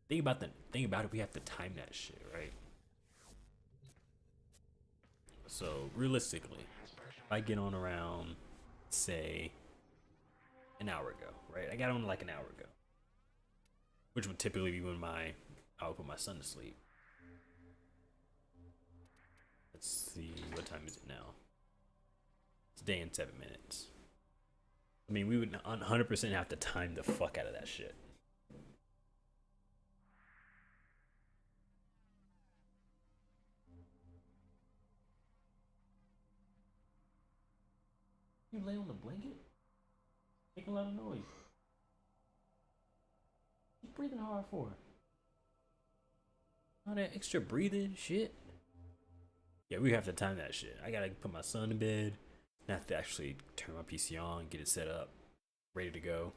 Think about it, we have to time that shit, right? So realistically, if I get on around, say, an hour ago, right? I got on like an hour ago, which would typically be when I would put my son to sleep. Let's see, what time is it now? It's a day and 7 minutes. I mean, we would 100% have to time the fuck out of that shit. You lay on the blanket? Making a lot of noise. You breathing hard for? All that extra breathing shit? Yeah, we have to time that shit. I gotta put my son to bed. I have to actually turn my PC on, get it set up, ready to go.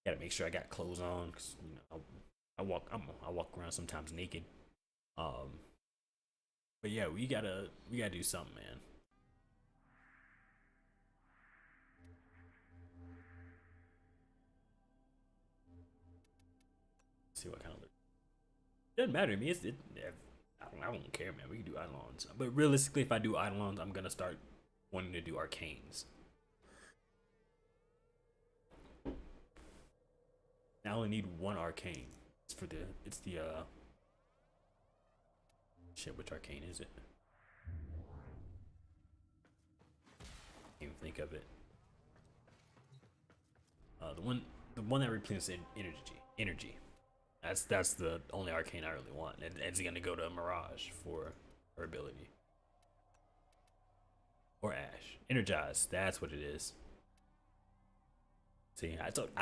Gotta make sure I got clothes on, cause you know I walk around sometimes naked. But yeah, we gotta do something, man. Let's see what kind of look. Doesn't matter to me. I don't care, man. We can do Eidolons, but realistically, if I do Eidolons, I'm gonna start wanting to do Arcanes. I only need one Arcane. It's the shit, which Arcane is it? Can't even think of it. The one that replenishes energy. That's the only Arcane I really want. And it's gonna go to Mirage for her ability. Or Ash. Energize, that's what it is. See, I thought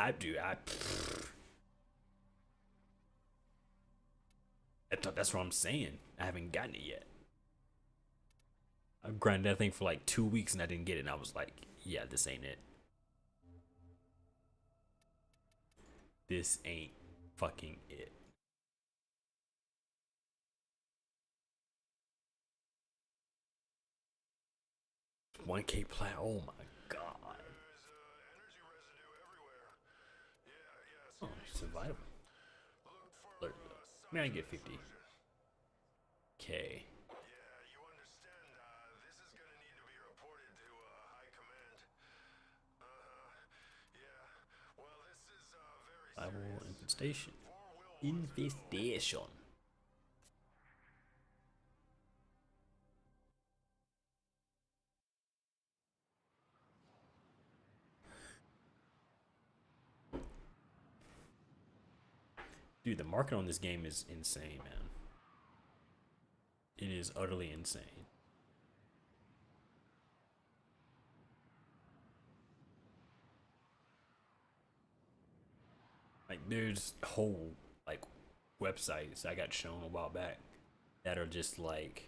that's what I'm saying. I haven't gotten it yet. I grinded that thing for like 2 weeks and I didn't get it, and I was like, yeah, this ain't it. This ain't fucking it. $1K plat. Oh my god. Oh, survival. Alert. I mean, I get 50K. Survival infestation. Infestation. Dude, the market on this game is insane, man. It is utterly insane. Like, there's whole, like, websites I got shown a while back that are just, like,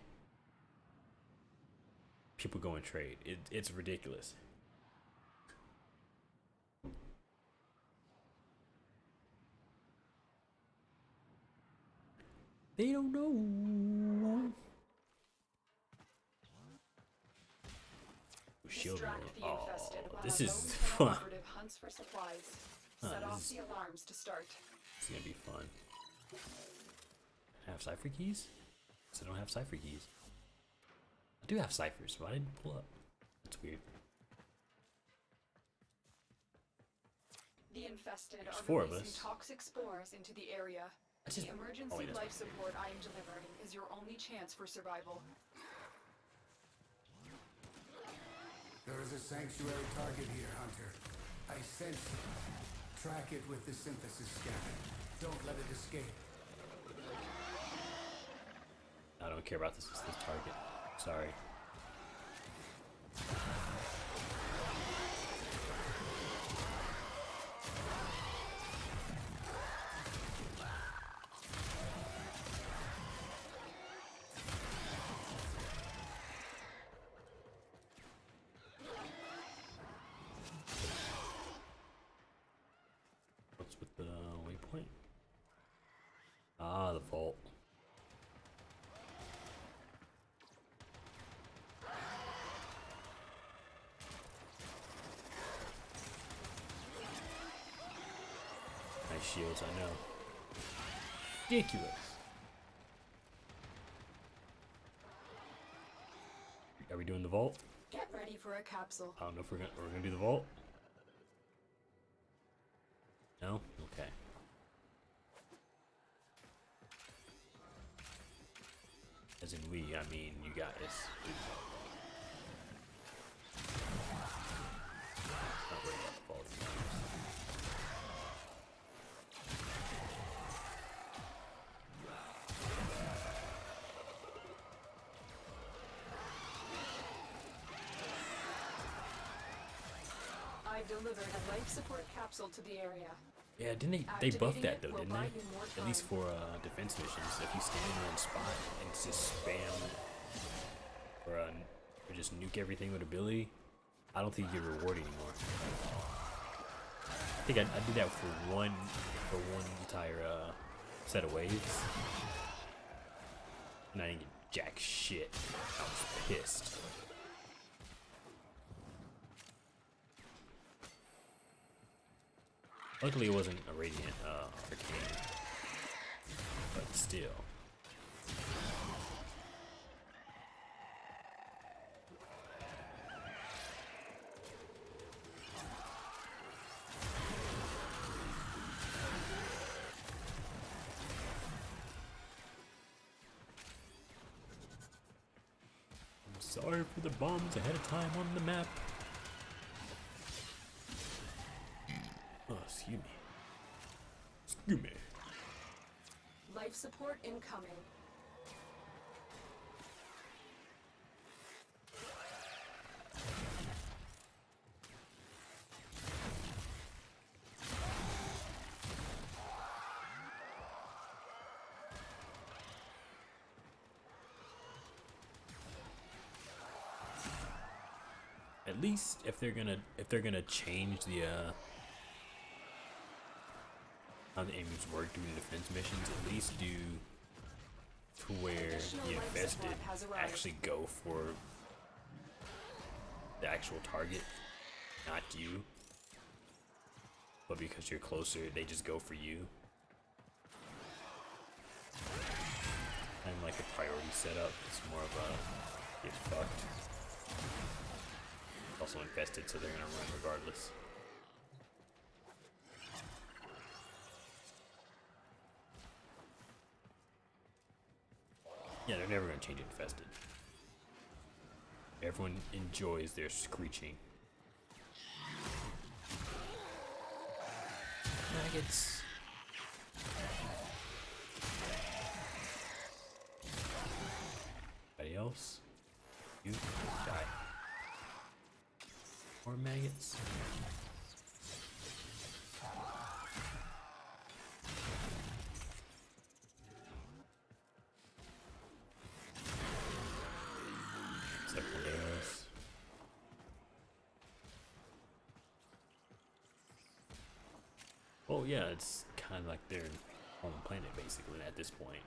people go and trade. It's ridiculous. They don't know. Shield. Oh, this is fun. Hunts for supplies. Set off the alarms to start. It's gonna be fun. Have cipher keys? So I don't have cipher keys. I do have ciphers, but I didn't pull up. That's weird. The infested There's are 4 of releasing us. toxic spores into the area. I just- The emergency oh, wait, that's life support I am delivering is your only chance for survival. There is a sanctuary target here, Hunter. I sense it. Track it with the synthesis scanner. Don't let it escape. I don't care about this target. Sorry. What's with the waypoint? Ah, the vault. Nice shields, I know. Ridiculous. Are we doing the vault? Get ready for a capsule. I don't know if we're gonna do the vault. No? Okay. As in we, I mean you guys. Not worried about the vault. to be honest. I've delivered a life support capsule to the area. Yeah, didn't they buffed Activating that it though, will didn't buy they? you more At least time. for defense missions, if you stand in one spot and just spam or just nuke everything with ability, I don't think you get rewarded anymore. I think I did that for one entire set of waves, and I didn't get jack shit. I was pissed. Luckily, it wasn't a Radiant Arcane, but still. I'm sorry for the bombs ahead of time on the map. Oh, excuse me. Excuse me. Life support incoming. At least if they're gonna change the how the enemies work during defense missions, at least do to where the infested actually go for the actual target, not you. But because you're closer, they just go for you. And like a priority setup, it's more of a get fucked. Also infested, so they're gonna run regardless. Yeah, they're never gonna change infested. Everyone enjoys their screeching. Maggots. Anybody else? You die. More maggots. Except for those. Oh yeah, it's kind of like their home planet basically at this point.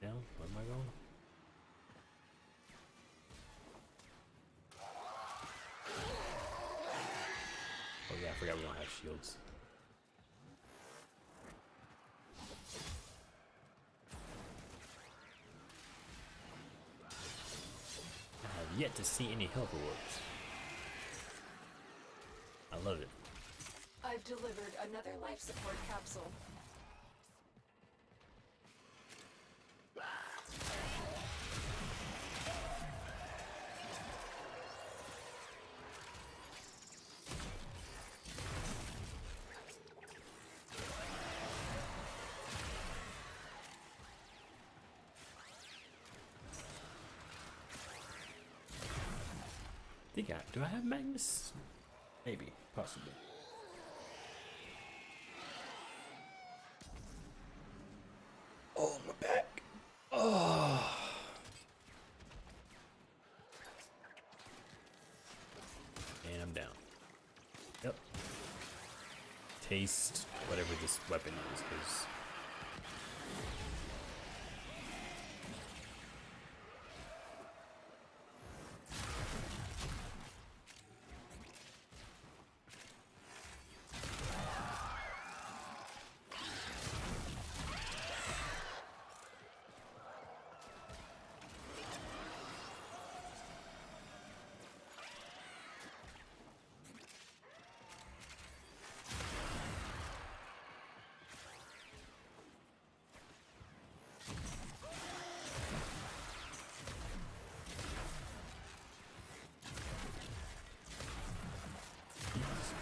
Now, where am I going? Oh yeah, I forgot we don't have shields. yet to see any health orbs. I love it. I've delivered another life support capsule. Do I have Magnus? Maybe, possibly. Oh, my back. Oh. And I'm down. Yep. Taste whatever this weapon is, because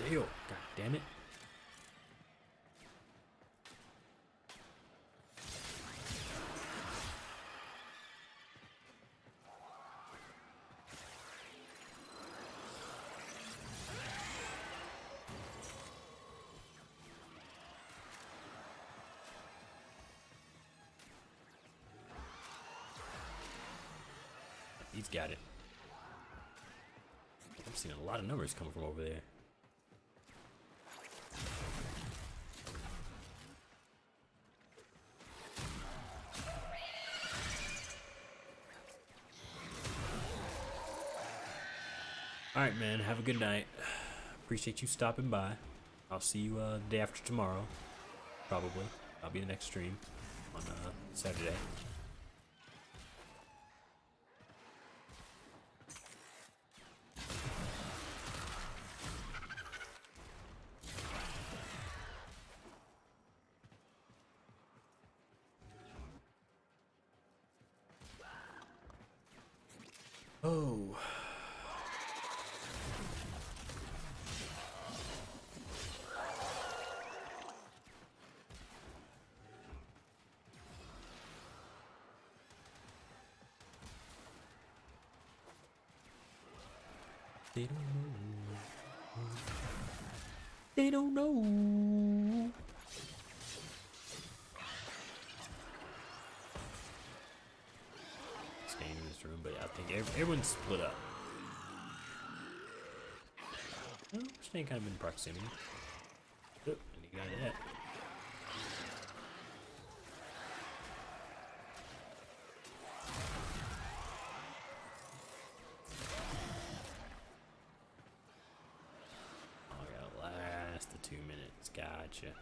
still, god damn it. He's got it. I'm seeing a lot of numbers coming from over there. Alright, man. Have a good night. Appreciate you stopping by. I'll see you the day after tomorrow. Probably. I'll be the next stream on Saturday. Oh. They don't know. They don't know. Staying in this room, but I think everyone's split up. Well, staying kind of in proximity. Oh, and you got that. Last the 2 minutes, gotcha.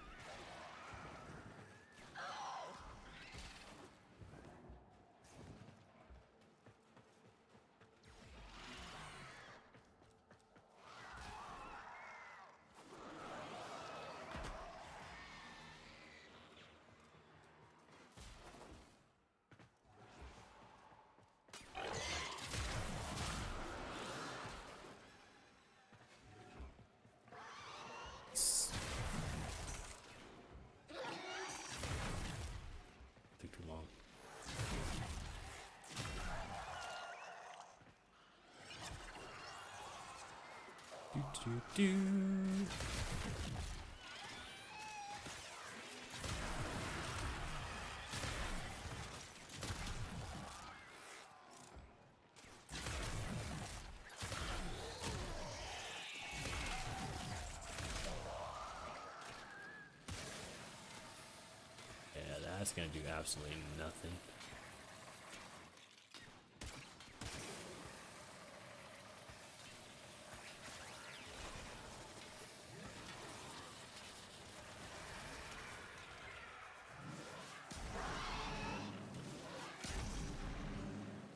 Took too long. Do. Yeah, that's gonna do absolutely nothing.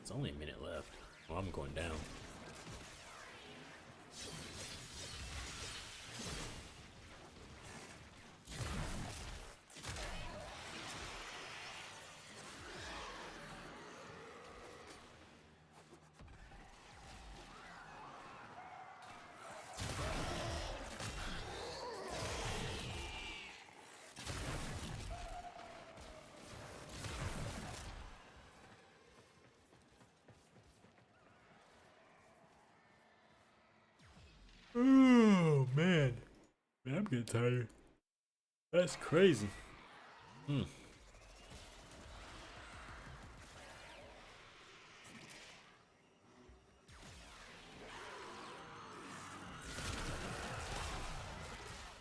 It's only a minute left. Oh, I'm going down. Oh man, I'm getting tired. That's crazy. Hmm.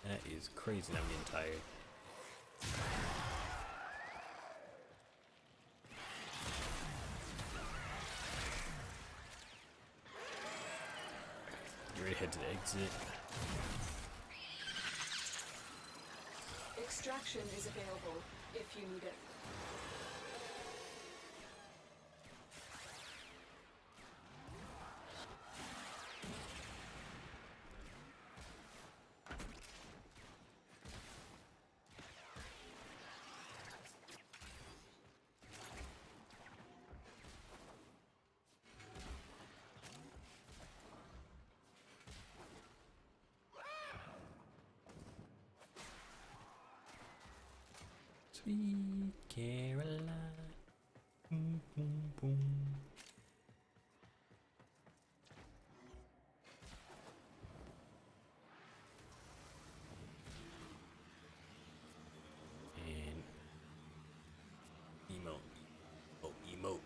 That is crazy. I'm getting tired. You ready to head to the exit? Extraction is available if you need it. Sweet Caroline. Boom, boom, boom. And emote. Oh, emote.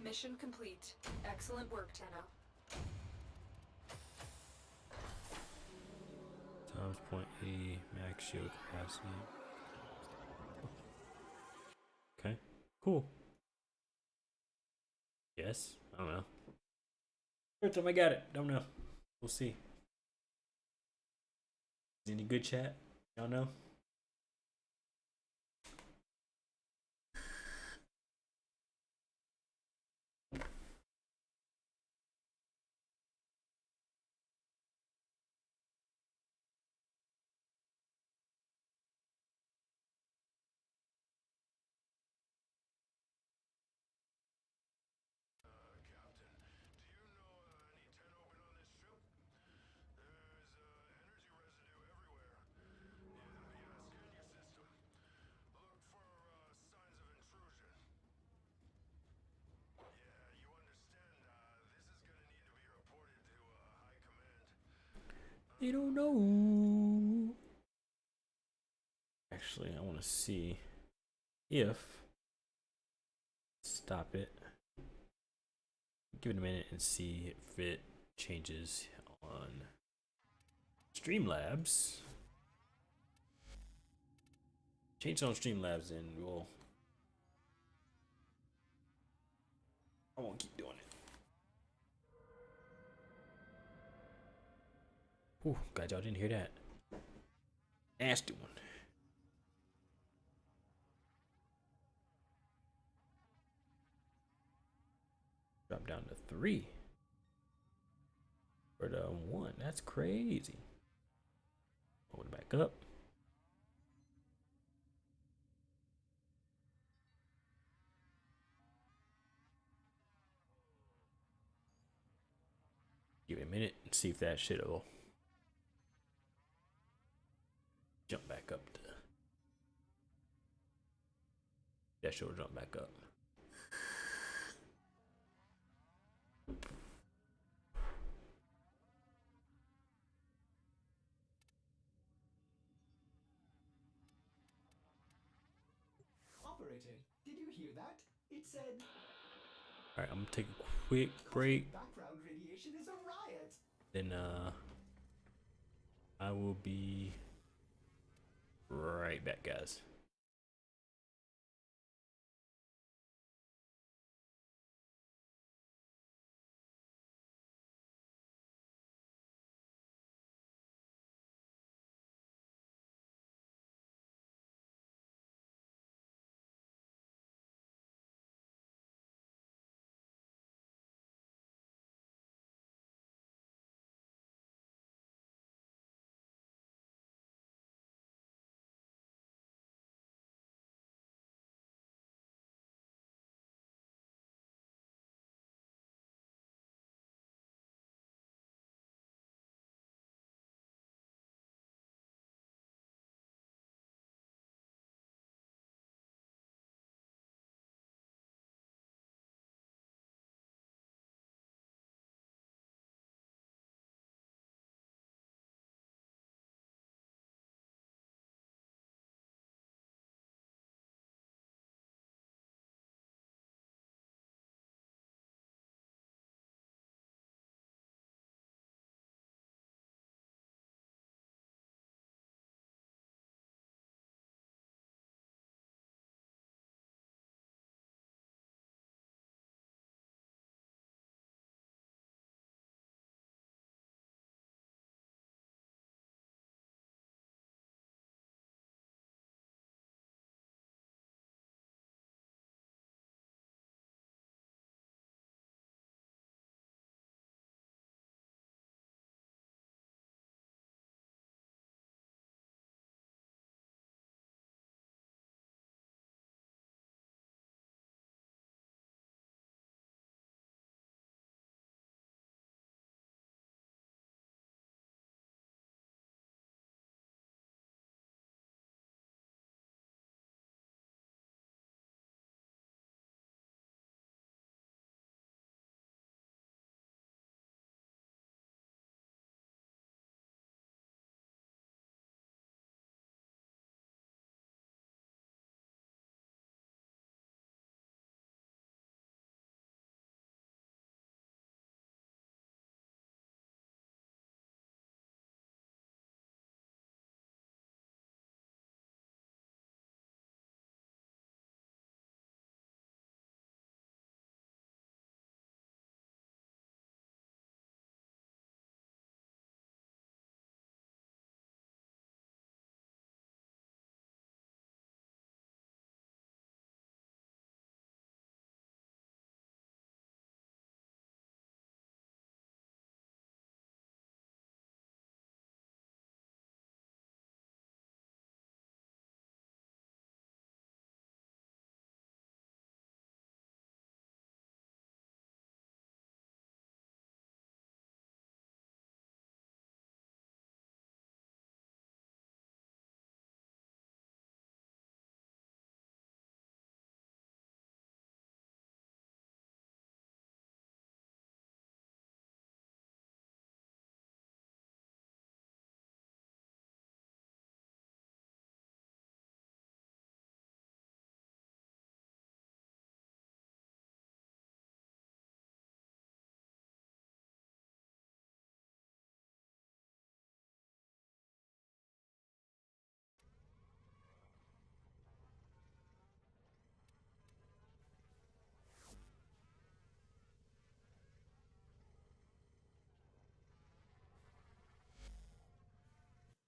Mission complete. Excellent work, Tenno. Times point E, max shield capacity. Okay, cool. Yes, I don't know. First time I got it, don't know. We'll see. Is any good chat? Y'all know? They don't know. Actually, I want to see if stop it. Give it a minute and see if it changes on Streamlabs. Change on Streamlabs and we'll. I won't keep doing it. Ooh, glad y'all didn't hear that. Nasty one. Drop down to 3. For the 1. That's crazy. Hold it back up. Give it a minute and see if that shit will jump back up to. That shit will jump back up. Operator, did you hear that? It said, All right, I'm gonna take a quick break. background radiation is a riot. Then I will be right back, guys.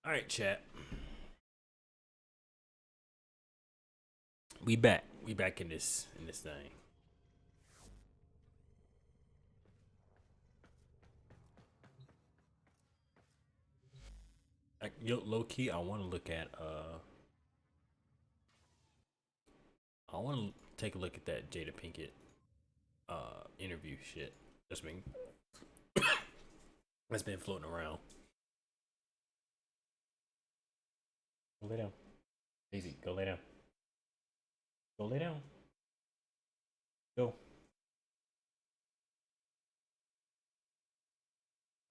All right, chat. We back. We back in this thing. Low key, I want to look at I want to take a look at that Jada Pinkett interview shit that's been that's been floating around. Go lay down. Daisy, go lay down. Go lay down. Go.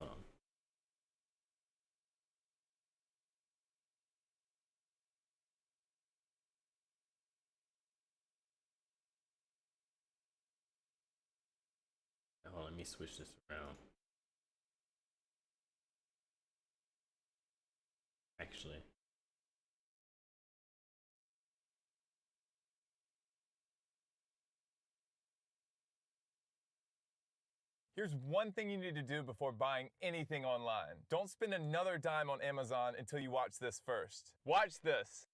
Hold on. me switch this around. Actually. Here's one thing you need to do before buying anything online. Don't spend another dime on Amazon until you watch this first. Watch this.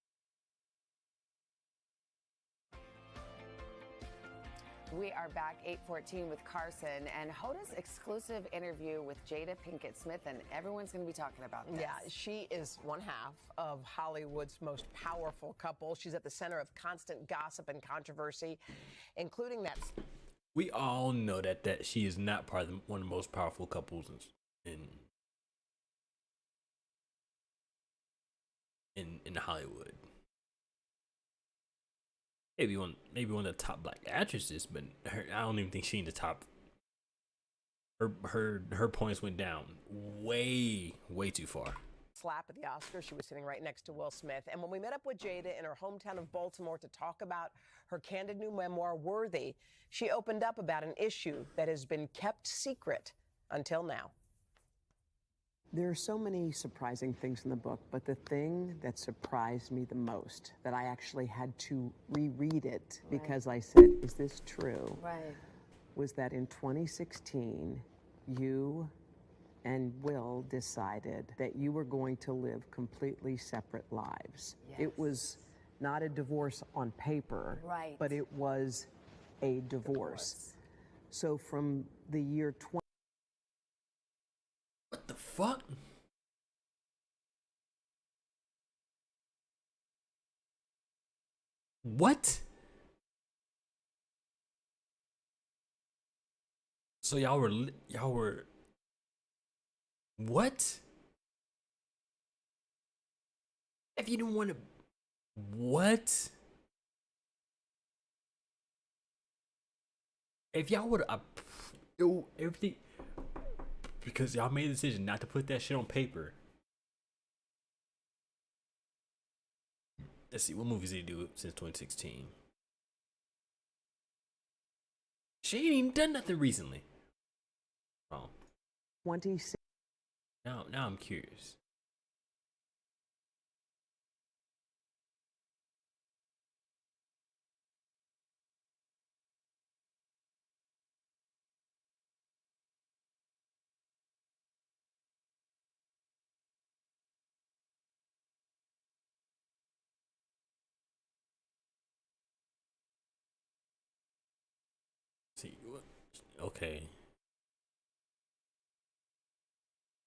We are back 8:14 with Carson and Hoda's exclusive interview with Jada Pinkett Smith, and everyone's going to be talking about this. Yeah, she is one half of Hollywood's most powerful couple. She's at the center of constant gossip and controversy, including that. We all know that she is not part of one of the most powerful couples in Hollywood. Maybe one of the top black actresses, but I don't even think she in the top. Her points went down way too far. Slap at the Oscars. She was sitting right next to Will Smith. And when we met up with Jada in her hometown of Baltimore to talk about her candid new memoir, Worthy, she opened up about an issue that has been kept secret until now. There are so many surprising things in the book, but the thing that surprised me the most, that I actually had to reread it because I said, is this true? Right. Was that in 2016, you and Will decided that you were going to live completely separate lives. Yes. It was not a divorce on paper, Right. but it was a divorce. So from the year 20. What the fuck? What? So y'all were what? If you didn't want to, what? If y'all would have do everything, because y'all made a decision not to put that shit on paper. Let's see, what movies did he do since 2016? She ain't even done nothing recently. Oh. 26. Now I'm curious. See what? Okay.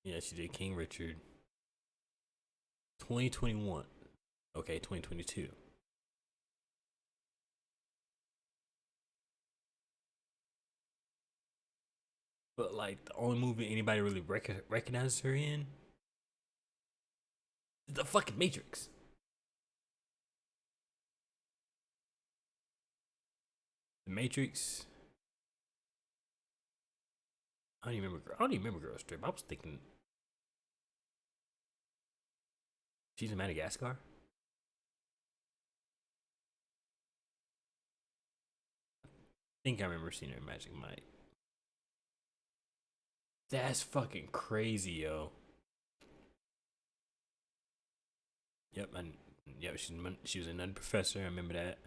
Yeah, she did King Richard. 2021. Okay, 2022. But like the only movie anybody really recognizes her in is the fucking Matrix. The Matrix. I don't even remember Girl Strip. I was thinking she's in Madagascar. I think I remember seeing her in Magic Mike. That's fucking crazy, yo. Yep, she was a nun professor. I remember that.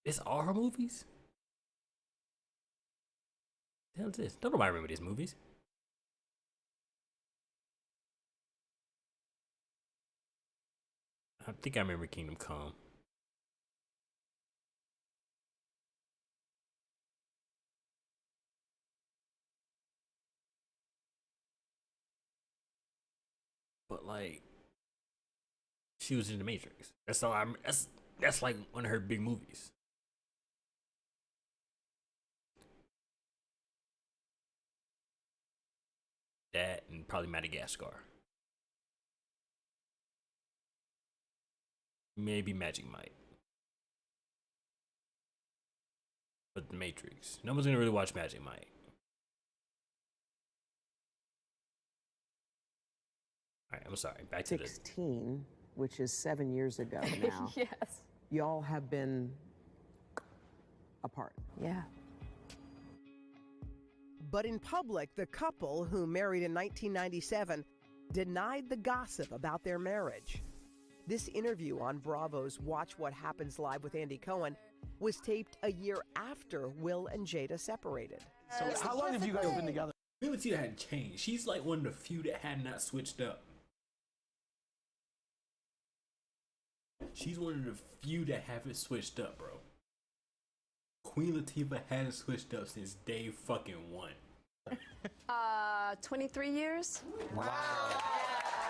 It's all her movies? The hell is this? Don't nobody remember these movies. I think I remember Kingdom Come. But like, she was in The Matrix. That's all that's like one of her big movies. That and probably Madagascar. Maybe Magic Mike. But The Matrix. No one's gonna really watch Magic Mike. Alright, I'm sorry. Back to 16, which is 7 years ago now, Yes. y'all have been apart. Yeah. But in public, the couple, who married in 1997, denied the gossip about their marriage. This interview on Bravo's Watch What Happens Live with Andy Cohen was taped a year after Will and Jada separated. So how long have you guys been together? Will and Tia hadn't changed. She's like one of the few that had not switched up. She's one of the few that haven't switched up, bro. Queen Latifah hasn't switched up since day fucking one. 23 years. Wow.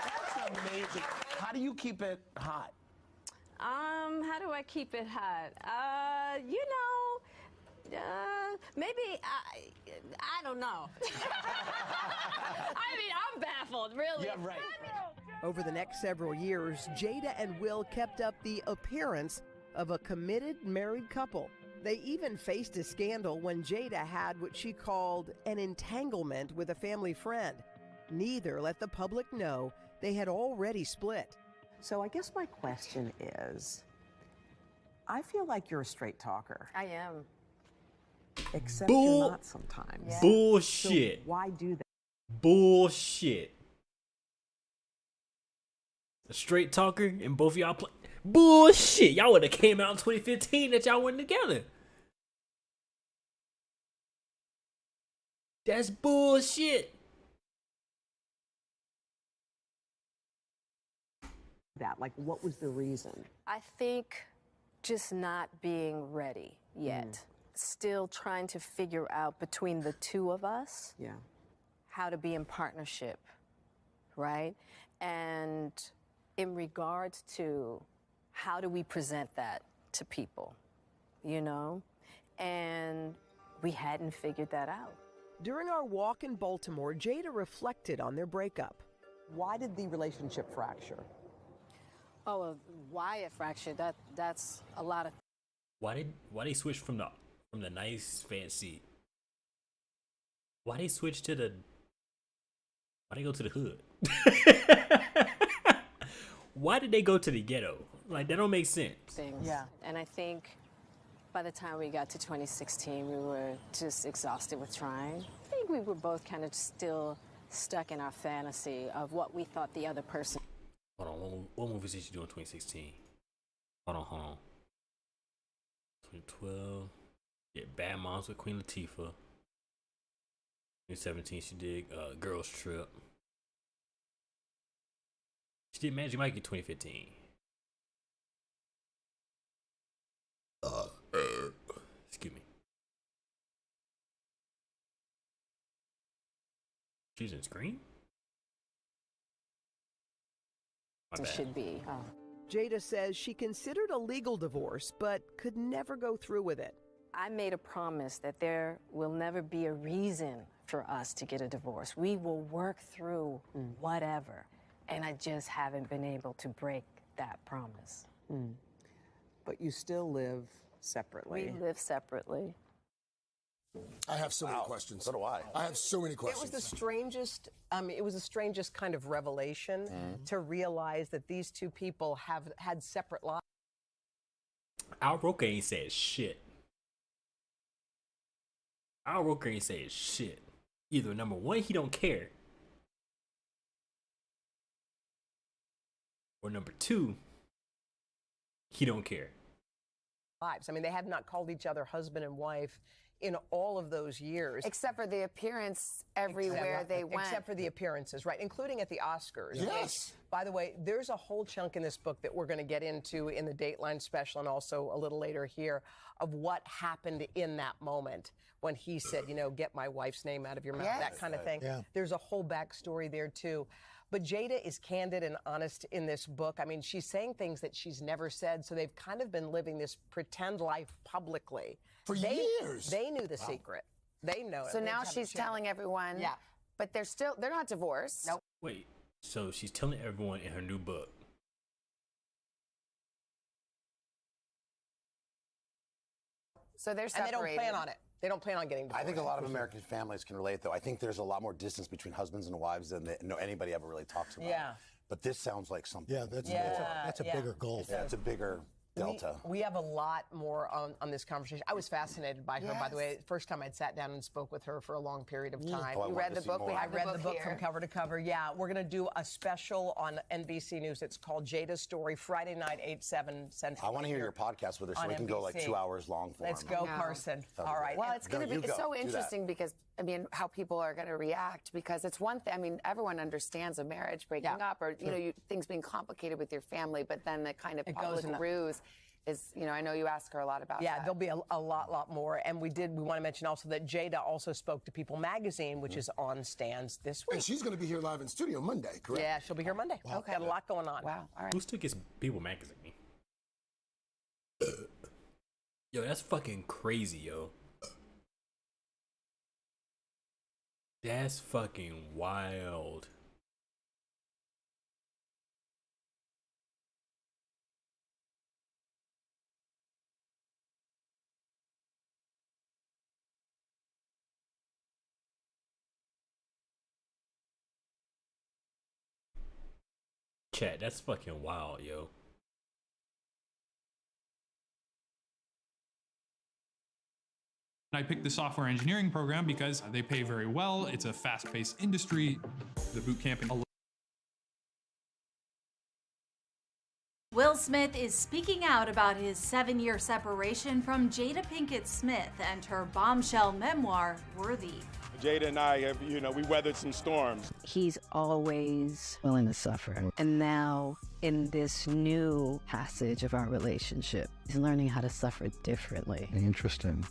That's amazing. How do you keep it hot? How do I keep it hot? Maybe I don't know. I mean, I'm baffled, really. Yeah, right. Over the next several years, Jada and Will kept up the appearance of a committed married couple. They even faced a scandal when Jada had what she called an entanglement with a family friend. Neither let the public know they had already split. So I guess my question is, I feel like you're a straight talker. I am. Except you're not sometimes. Yeah. Bullshit. So why do that? Bullshit. A straight talker and both of y'all play. Bullshit. Y'all would have came out in 2015 that y'all went together. That's bullshit. That, like, what was the reason? I think just not being ready yet. Still trying to figure out between the two of us Yeah. how to be in partnership, right? And in regards to how do we present that to people, you know? And we hadn't figured that out. During our walk in Baltimore, Jada reflected on their breakup. Why did the relationship fracture? Oh, why it fractured? That's a lot of. Why they switch from the nice fancy? Why they switch to the? Why they go to the hood? Why did they go to the ghetto? Like, that don't make sense. Things. Yeah. And I think by the time we got to 2016, we were just exhausted with trying. I think we were both kind of still stuck in our fantasy of what we thought the other person. Hold on, what movies did she do in 2016? Hold on. 2012. Yeah, Bad Moms with Queen Latifah. 2017, she did Girls Trip. She did Magic Mike in 2015. Excuse me. She was in Scream? My It bad. should be. Jada says she considered a legal divorce, but could never go through with it. I made a promise that there will never be a reason for us to get a divorce. We will work through whatever. And I just haven't been able to break that promise. But you still live separately. We live separately. I have so many questions. So do I. I have so many It questions. was the strangest, it was the strangest kind of revelation to realize that these two people have had separate lives. Al Roker ain't said shit. Al Roker ain't said shit. Either number one, he don't care. Or number two, he don't care. Lives. I mean, they have not called each other husband and wife in all of those years. Except for the appearance everywhere they went. Except for the appearances, right, including at the Oscars. Yes. By the way, there's a whole chunk in this book that we're going to get into in the Dateline special and also a little later here of what happened in that moment when he said, you know, get my wife's name out of your mouth, that kind of thing. Yeah. There's a whole backstory there, too. But Jada is candid and honest in this book. I mean, she's saying things that she's never said, so they've kind of been living this pretend life publicly. For years. They knew the secret. They know it. So They now haven't she's shared it. telling everyone. Yeah. But they're not divorced. Nope. Wait, so she's telling everyone in her new book. So they're And separated. they don't plan on it. They don't plan on getting divorced. I think a lot of American families can relate, though. I think there's a lot more distance between husbands and wives than anybody ever really talks about. Yeah. But this sounds like something. Yeah, that's a Yeah, bigger goal. Yeah, it's a bigger delta. We have a lot more on this conversation. I was fascinated by her, by the way. First time I'd sat down and spoke with her for a long period of time. You read the book? I read the book here. from cover to cover. Yeah, we're going to do a special on NBC News. It's called Jada's Story, Friday night, 8/7 Central. I want to hear your podcast with her so we can go like NBC. 2 hours long for Let's go, Carson. All right. Well, it's going to be so interesting because, I mean, how people are going to react, because it's one thing, I mean, everyone understands a marriage breaking up or, you know, things being complicated with your family, but then the kind of public ruse is, you know, I know you ask her a lot about that. Yeah, there'll be a lot more. And we want to mention also that Jada also spoke to People Magazine, which is on stands this week. And she's going to be here live in studio Monday, correct? Yeah, she'll be here Monday. Wow. Okay. Got a lot going on. Wow. All right. Who still gets People Magazine? Yo, that's fucking crazy, yo. That's fucking wild. Chat, that's fucking wild, yo. I picked the software engineering program because they pay very well. It's a fast-paced industry. The boot camp and Will Smith is speaking out about his 7-year separation from Jada Pinkett Smith and her bombshell memoir, Worthy. Jada and I have, we weathered some storms. He's always willing to suffer. And now, in this new passage of our relationship, he's learning how to suffer differently. Interesting.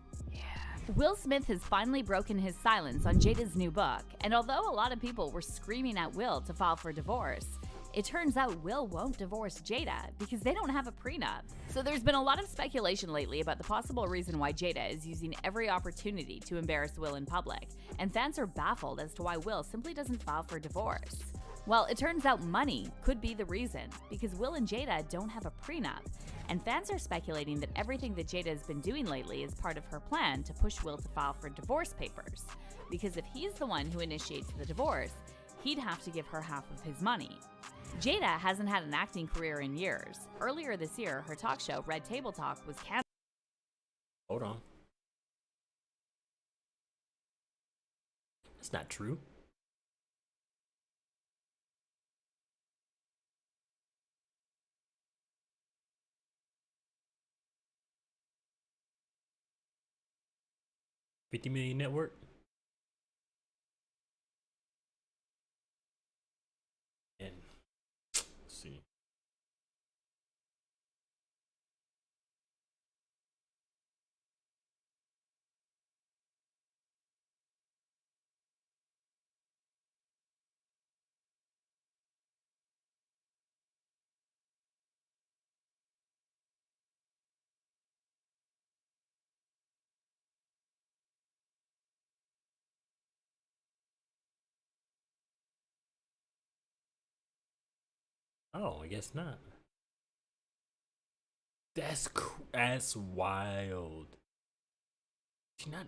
Will Smith has finally broken his silence on Jada's new book, and although a lot of people were screaming at Will to file for divorce, it turns out Will won't divorce Jada because they don't have a prenup. So there's been a lot of speculation lately about the possible reason why Jada is using every opportunity to embarrass Will in public, and fans are baffled as to why Will simply doesn't file for divorce. Well, it turns out money could be the reason, because Will and Jada don't have a prenup, and fans are speculating that everything that Jada has been doing lately is part of her plan to push Will to file for divorce papers, because if he's the one who initiates the divorce, he'd have to give her half of his money. Jada hasn't had an acting career in years. Earlier this year, her talk show, Red Table Talk, was canceled. Hold on. That's not true. $50 million network. And let's see. Oh, I guess not. That's wild. She not.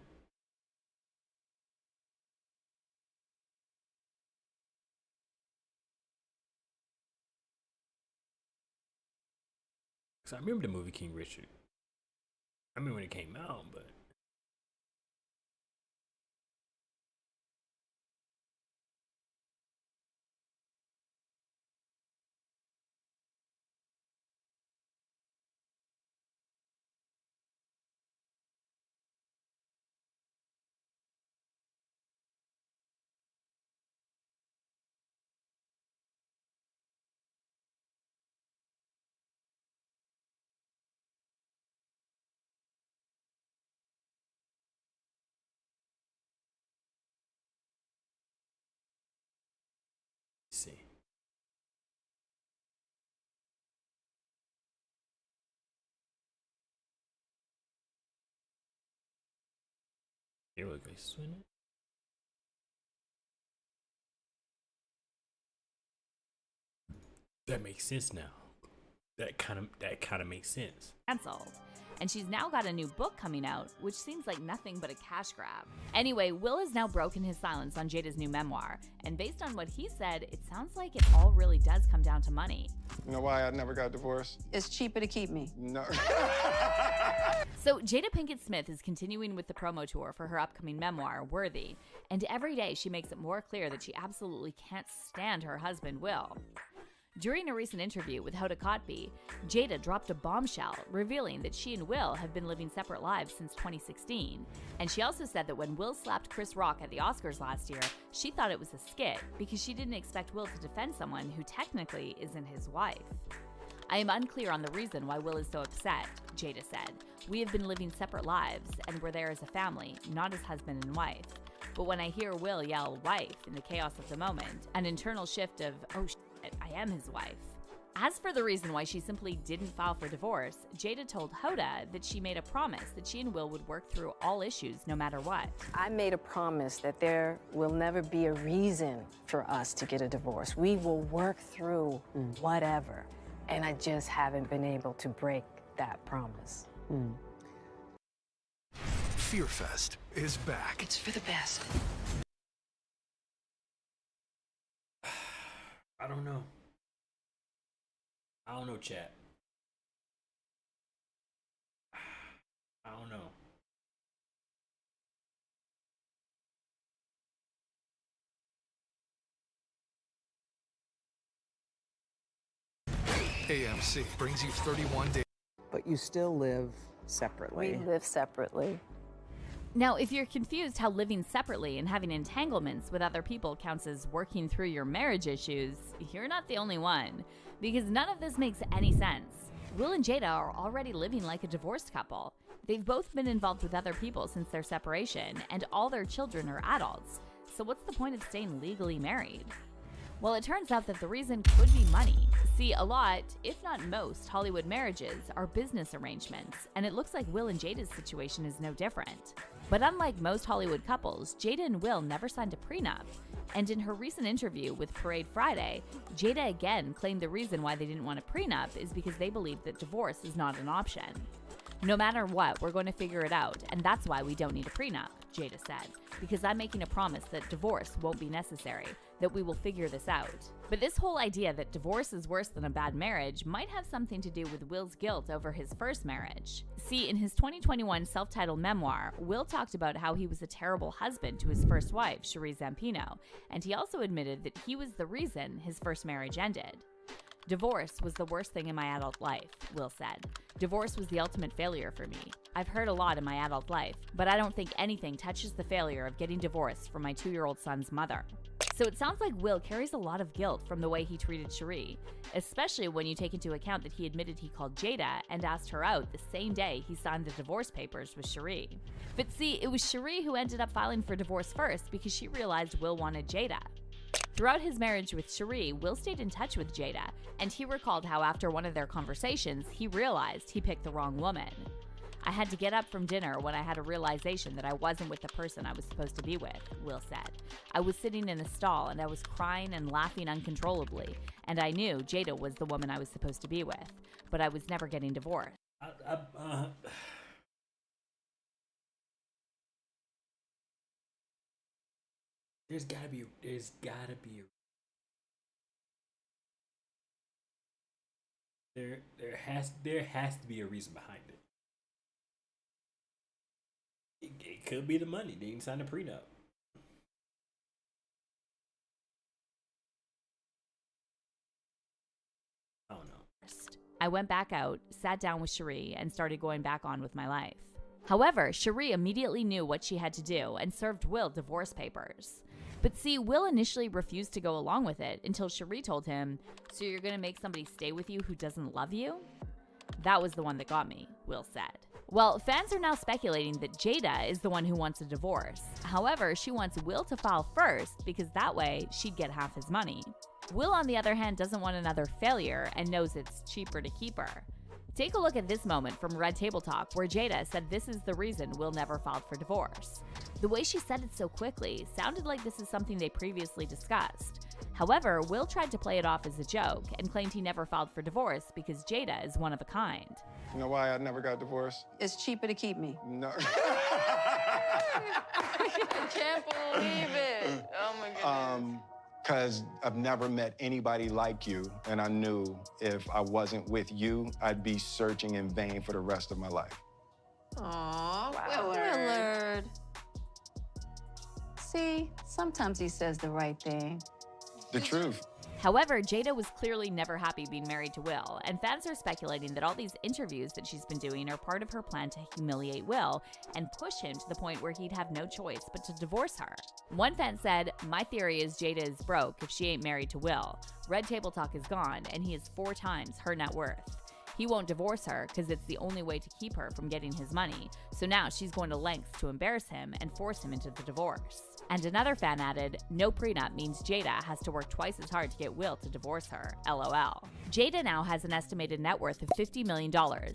Cause I remember the movie King Richard. I remember when it came out, but. See. Here we go, isn't it? That makes sense now. That kind of makes sense. Canceled. and she's now got a new book coming out, which seems like nothing but a cash grab. Anyway, Will has now broken his silence on Jada's new memoir, and based on what he said, it sounds like it all really does come down to money. You know why I never got divorced? It's cheaper to keep me. No. So Jada Pinkett Smith is continuing with the promo tour for her upcoming memoir, Worthy, and every day she makes it more clear that she absolutely can't stand her husband, Will. During a recent interview with Hoda Kotb, Jada dropped a bombshell, revealing that she and Will have been living separate lives since 2016. And she also said that when Will slapped Chris Rock at the Oscars last year, she thought it was a skit because she didn't expect Will to defend someone who technically isn't his wife. I am unclear on the reason why Will is so upset, Jada said. We have been living separate lives, and we're there as a family, not as husband and wife. But when I hear Will yell wife in the chaos of the moment, an internal shift of, oh shit, I am his wife. As for the reason why she simply didn't file for divorce, Jada told Hoda that she made a promise that she and Will would work through all issues no matter what. I made a promise that there will never be a reason for us to get a divorce. We will work through whatever. And I just haven't been able to break that promise. Fear Fest is back. It's for the best. I don't know. I don't know, chat. I don't know. AMC brings you 31 days. But you still live separately. We live separately. Now, if you're confused how living separately and having entanglements with other people counts as working through your marriage issues, you're not the only one, because none of this makes any sense. Will and Jada are already living like a divorced couple. They've both been involved with other people since their separation, and all their children are adults. So what's the point of staying legally married? Well, it turns out that the reason could be money. See, a lot, if not most, Hollywood marriages are business arrangements, and it looks like Will and Jada's situation is no different. But unlike most Hollywood couples, Jada and Will never signed a prenup. And in her recent interview with Parade Friday, Jada again claimed the reason why they didn't want a prenup is because they believe that divorce is not an option. No matter what, we're going to figure it out, and that's why we don't need a prenup, Jada said, because I'm making a promise that divorce won't be necessary, that we will figure this out. But this whole idea that divorce is worse than a bad marriage might have something to do with Will's guilt over his first marriage. See, in his 2021 self-titled memoir, Will talked about how he was a terrible husband to his first wife, Cherie Zampino, and he also admitted that he was the reason his first marriage ended. Divorce was the worst thing in my adult life, Will said. Divorce was the ultimate failure for me. I've heard a lot in my adult life, but I don't think anything touches the failure of getting divorced from my 2-year-old son's mother. So it sounds like Will carries a lot of guilt from the way he treated Cherie, especially when you take into account that he admitted he called Jada and asked her out the same day he signed the divorce papers with Cherie. But see, it was Cherie who ended up filing for divorce first because she realized Will wanted Jada. Throughout his marriage with Cherie, Will stayed in touch with Jada, and he recalled how after one of their conversations, he realized he picked the wrong woman. I had to get up from dinner when I had a realization that I wasn't with the person I was supposed to be with, Will said. I was sitting in a stall and I was crying and laughing uncontrollably, and I knew Jada was the woman I was supposed to be with, but I was never getting divorced. There's gotta be there has to be a reason behind it. It could be the money. They didn't sign a prenup. I don't know. I went back out, sat down with Cherie, and started going back on with my life. However, Cherie immediately knew what she had to do and served Will divorce papers. But see, Will initially refused to go along with it until Cherie told him, "So you're gonna make somebody stay with you who doesn't love you?" That was the one that got me, Will said. Well, fans are now speculating that Jada is the one who wants a divorce. However, she wants Will to file first because that way she'd get half his money. Will, on the other hand, doesn't want another failure and knows it's cheaper to keep her. Take a look at this moment from Red Table Talk where Jada said this is the reason Will never filed for divorce. The way she said it so quickly sounded like this is something they previously discussed. However, Will tried to play it off as a joke and claimed he never filed for divorce because Jada is one of a kind. You know why I never got divorced? It's cheaper to keep me. No. I can't believe it. Oh my goodness. Because I've never met anybody like you, and I knew if I wasn't with you, I'd be searching in vain for the rest of my life. Aw, Willard. See, sometimes he says the right thing. The truth. However, Jada was clearly never happy being married to Will, and fans are speculating that all these interviews that she's been doing are part of her plan to humiliate Will and push him to the point where he'd have no choice but to divorce her. One fan said, "My theory is Jada is broke if she ain't married to Will. Red Table Talk is gone, and he is 4 times her net worth. He won't divorce her because it's the only way to keep her from getting his money, so now she's going to lengths to embarrass him and force him into the divorce." And another fan added, "No prenup means Jada has to work twice as hard to get Will to divorce her, LOL. Jada now has an estimated net worth of $50 million,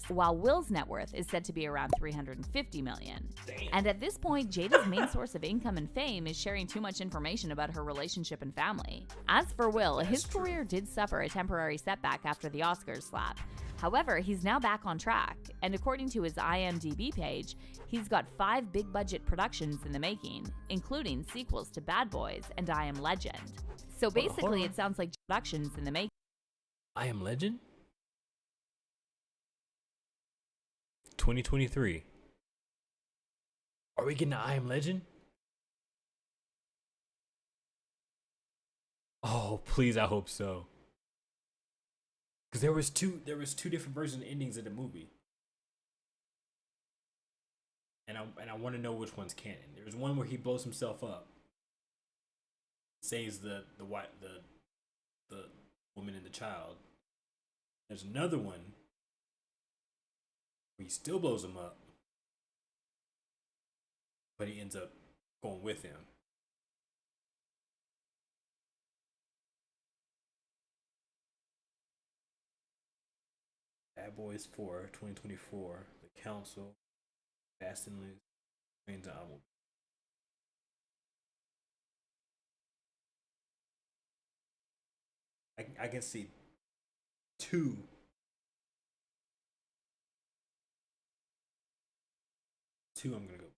while Will's net worth is said to be around $350 million. And at this point, Jada's main source of income and fame is sharing too much information about her relationship and family. As for Will, his career did suffer a temporary setback after the Oscars slap. However, he's now back on track, and according to his IMDb page, he's got 5 big-budget productions in the making, including sequels to Bad Boys and I Am Legend. So basically, it sounds like productions in the making. I Am Legend? 2023. Are we getting to I Am Legend? Oh, please, I hope so. Because there was two different version endings of the movie, and I want to know which one's canon. There's one where he blows himself up, saves the woman and the child. There's another one where he still blows him up, but he ends up going with him. Bad Boys 4, 2024, The Council, Fast and Loose, Train to Automobile. I can see 2. I'm gonna go.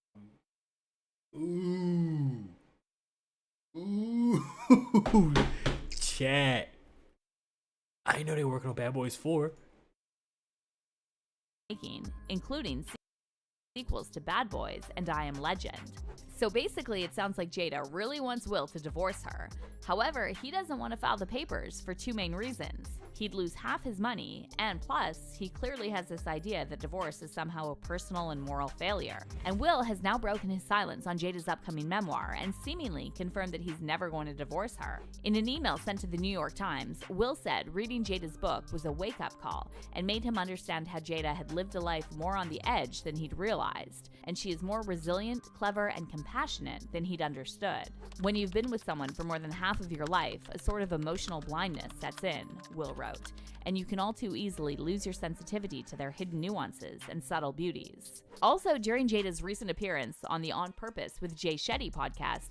Ooh, chat. I didn't know they were working on Bad Boys 4. Including sequels to Bad Boys and I Am Legend. So basically, it sounds like Jada really wants Will to divorce her. However, he doesn't want to file the papers for 2 main reasons. He'd lose half his money, and plus, he clearly has this idea that divorce is somehow a personal and moral failure. And Will has now broken his silence on Jada's upcoming memoir and seemingly confirmed that he's never going to divorce her. In an email sent to the New York Times, Will said reading Jada's book was a wake-up call and made him understand how Jada had lived a life more on the edge than he'd realized, and she is more resilient, clever, and compassionate than he'd understood. When you've been with someone for more than half of your life, a sort of emotional blindness sets in, Will wrote, and you can all too easily lose your sensitivity to their hidden nuances and subtle beauties. Also, during Jada's recent appearance on the On Purpose with Jay Shetty podcast,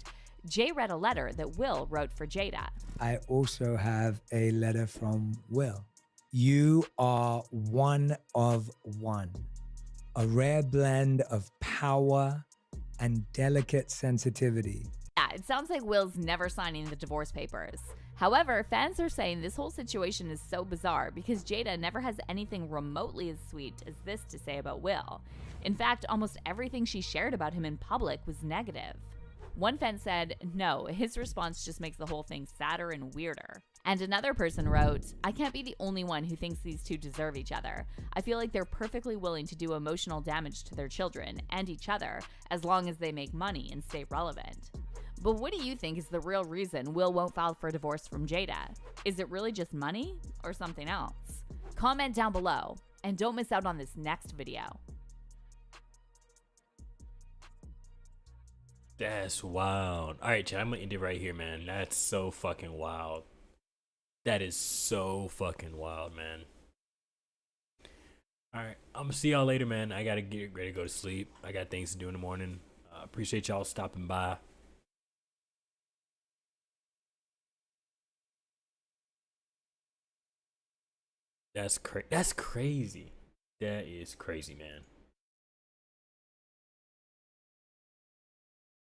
Jay read a letter that Will wrote for Jada. I also have a letter from Will. You are one of one, a rare blend of power and delicate sensitivity. Yeah, it sounds like Will's never signing the divorce papers. However, fans are saying this whole situation is so bizarre because Jada never has anything remotely as sweet as this to say about Will. In fact, almost everything she shared about him in public was negative. One fan said, no, his response just makes the whole thing sadder and weirder. And another person wrote, I can't be the only one who thinks these two deserve each other. I feel like they're perfectly willing to do emotional damage to their children and each other as long as they make money and stay relevant. But what do you think is the real reason Will won't file for a divorce from Jada? Is it really just money or something else? Comment down below and don't miss out on this next video. That's wild. All right, chat, I'm gonna end it right here, man. That's so fucking wild. That is so fucking wild, man. All right, I'm gonna see y'all later, man. I gotta get ready to go to sleep. I got things to do in the morning. Appreciate y'all stopping by. That's crazy. That is crazy, man.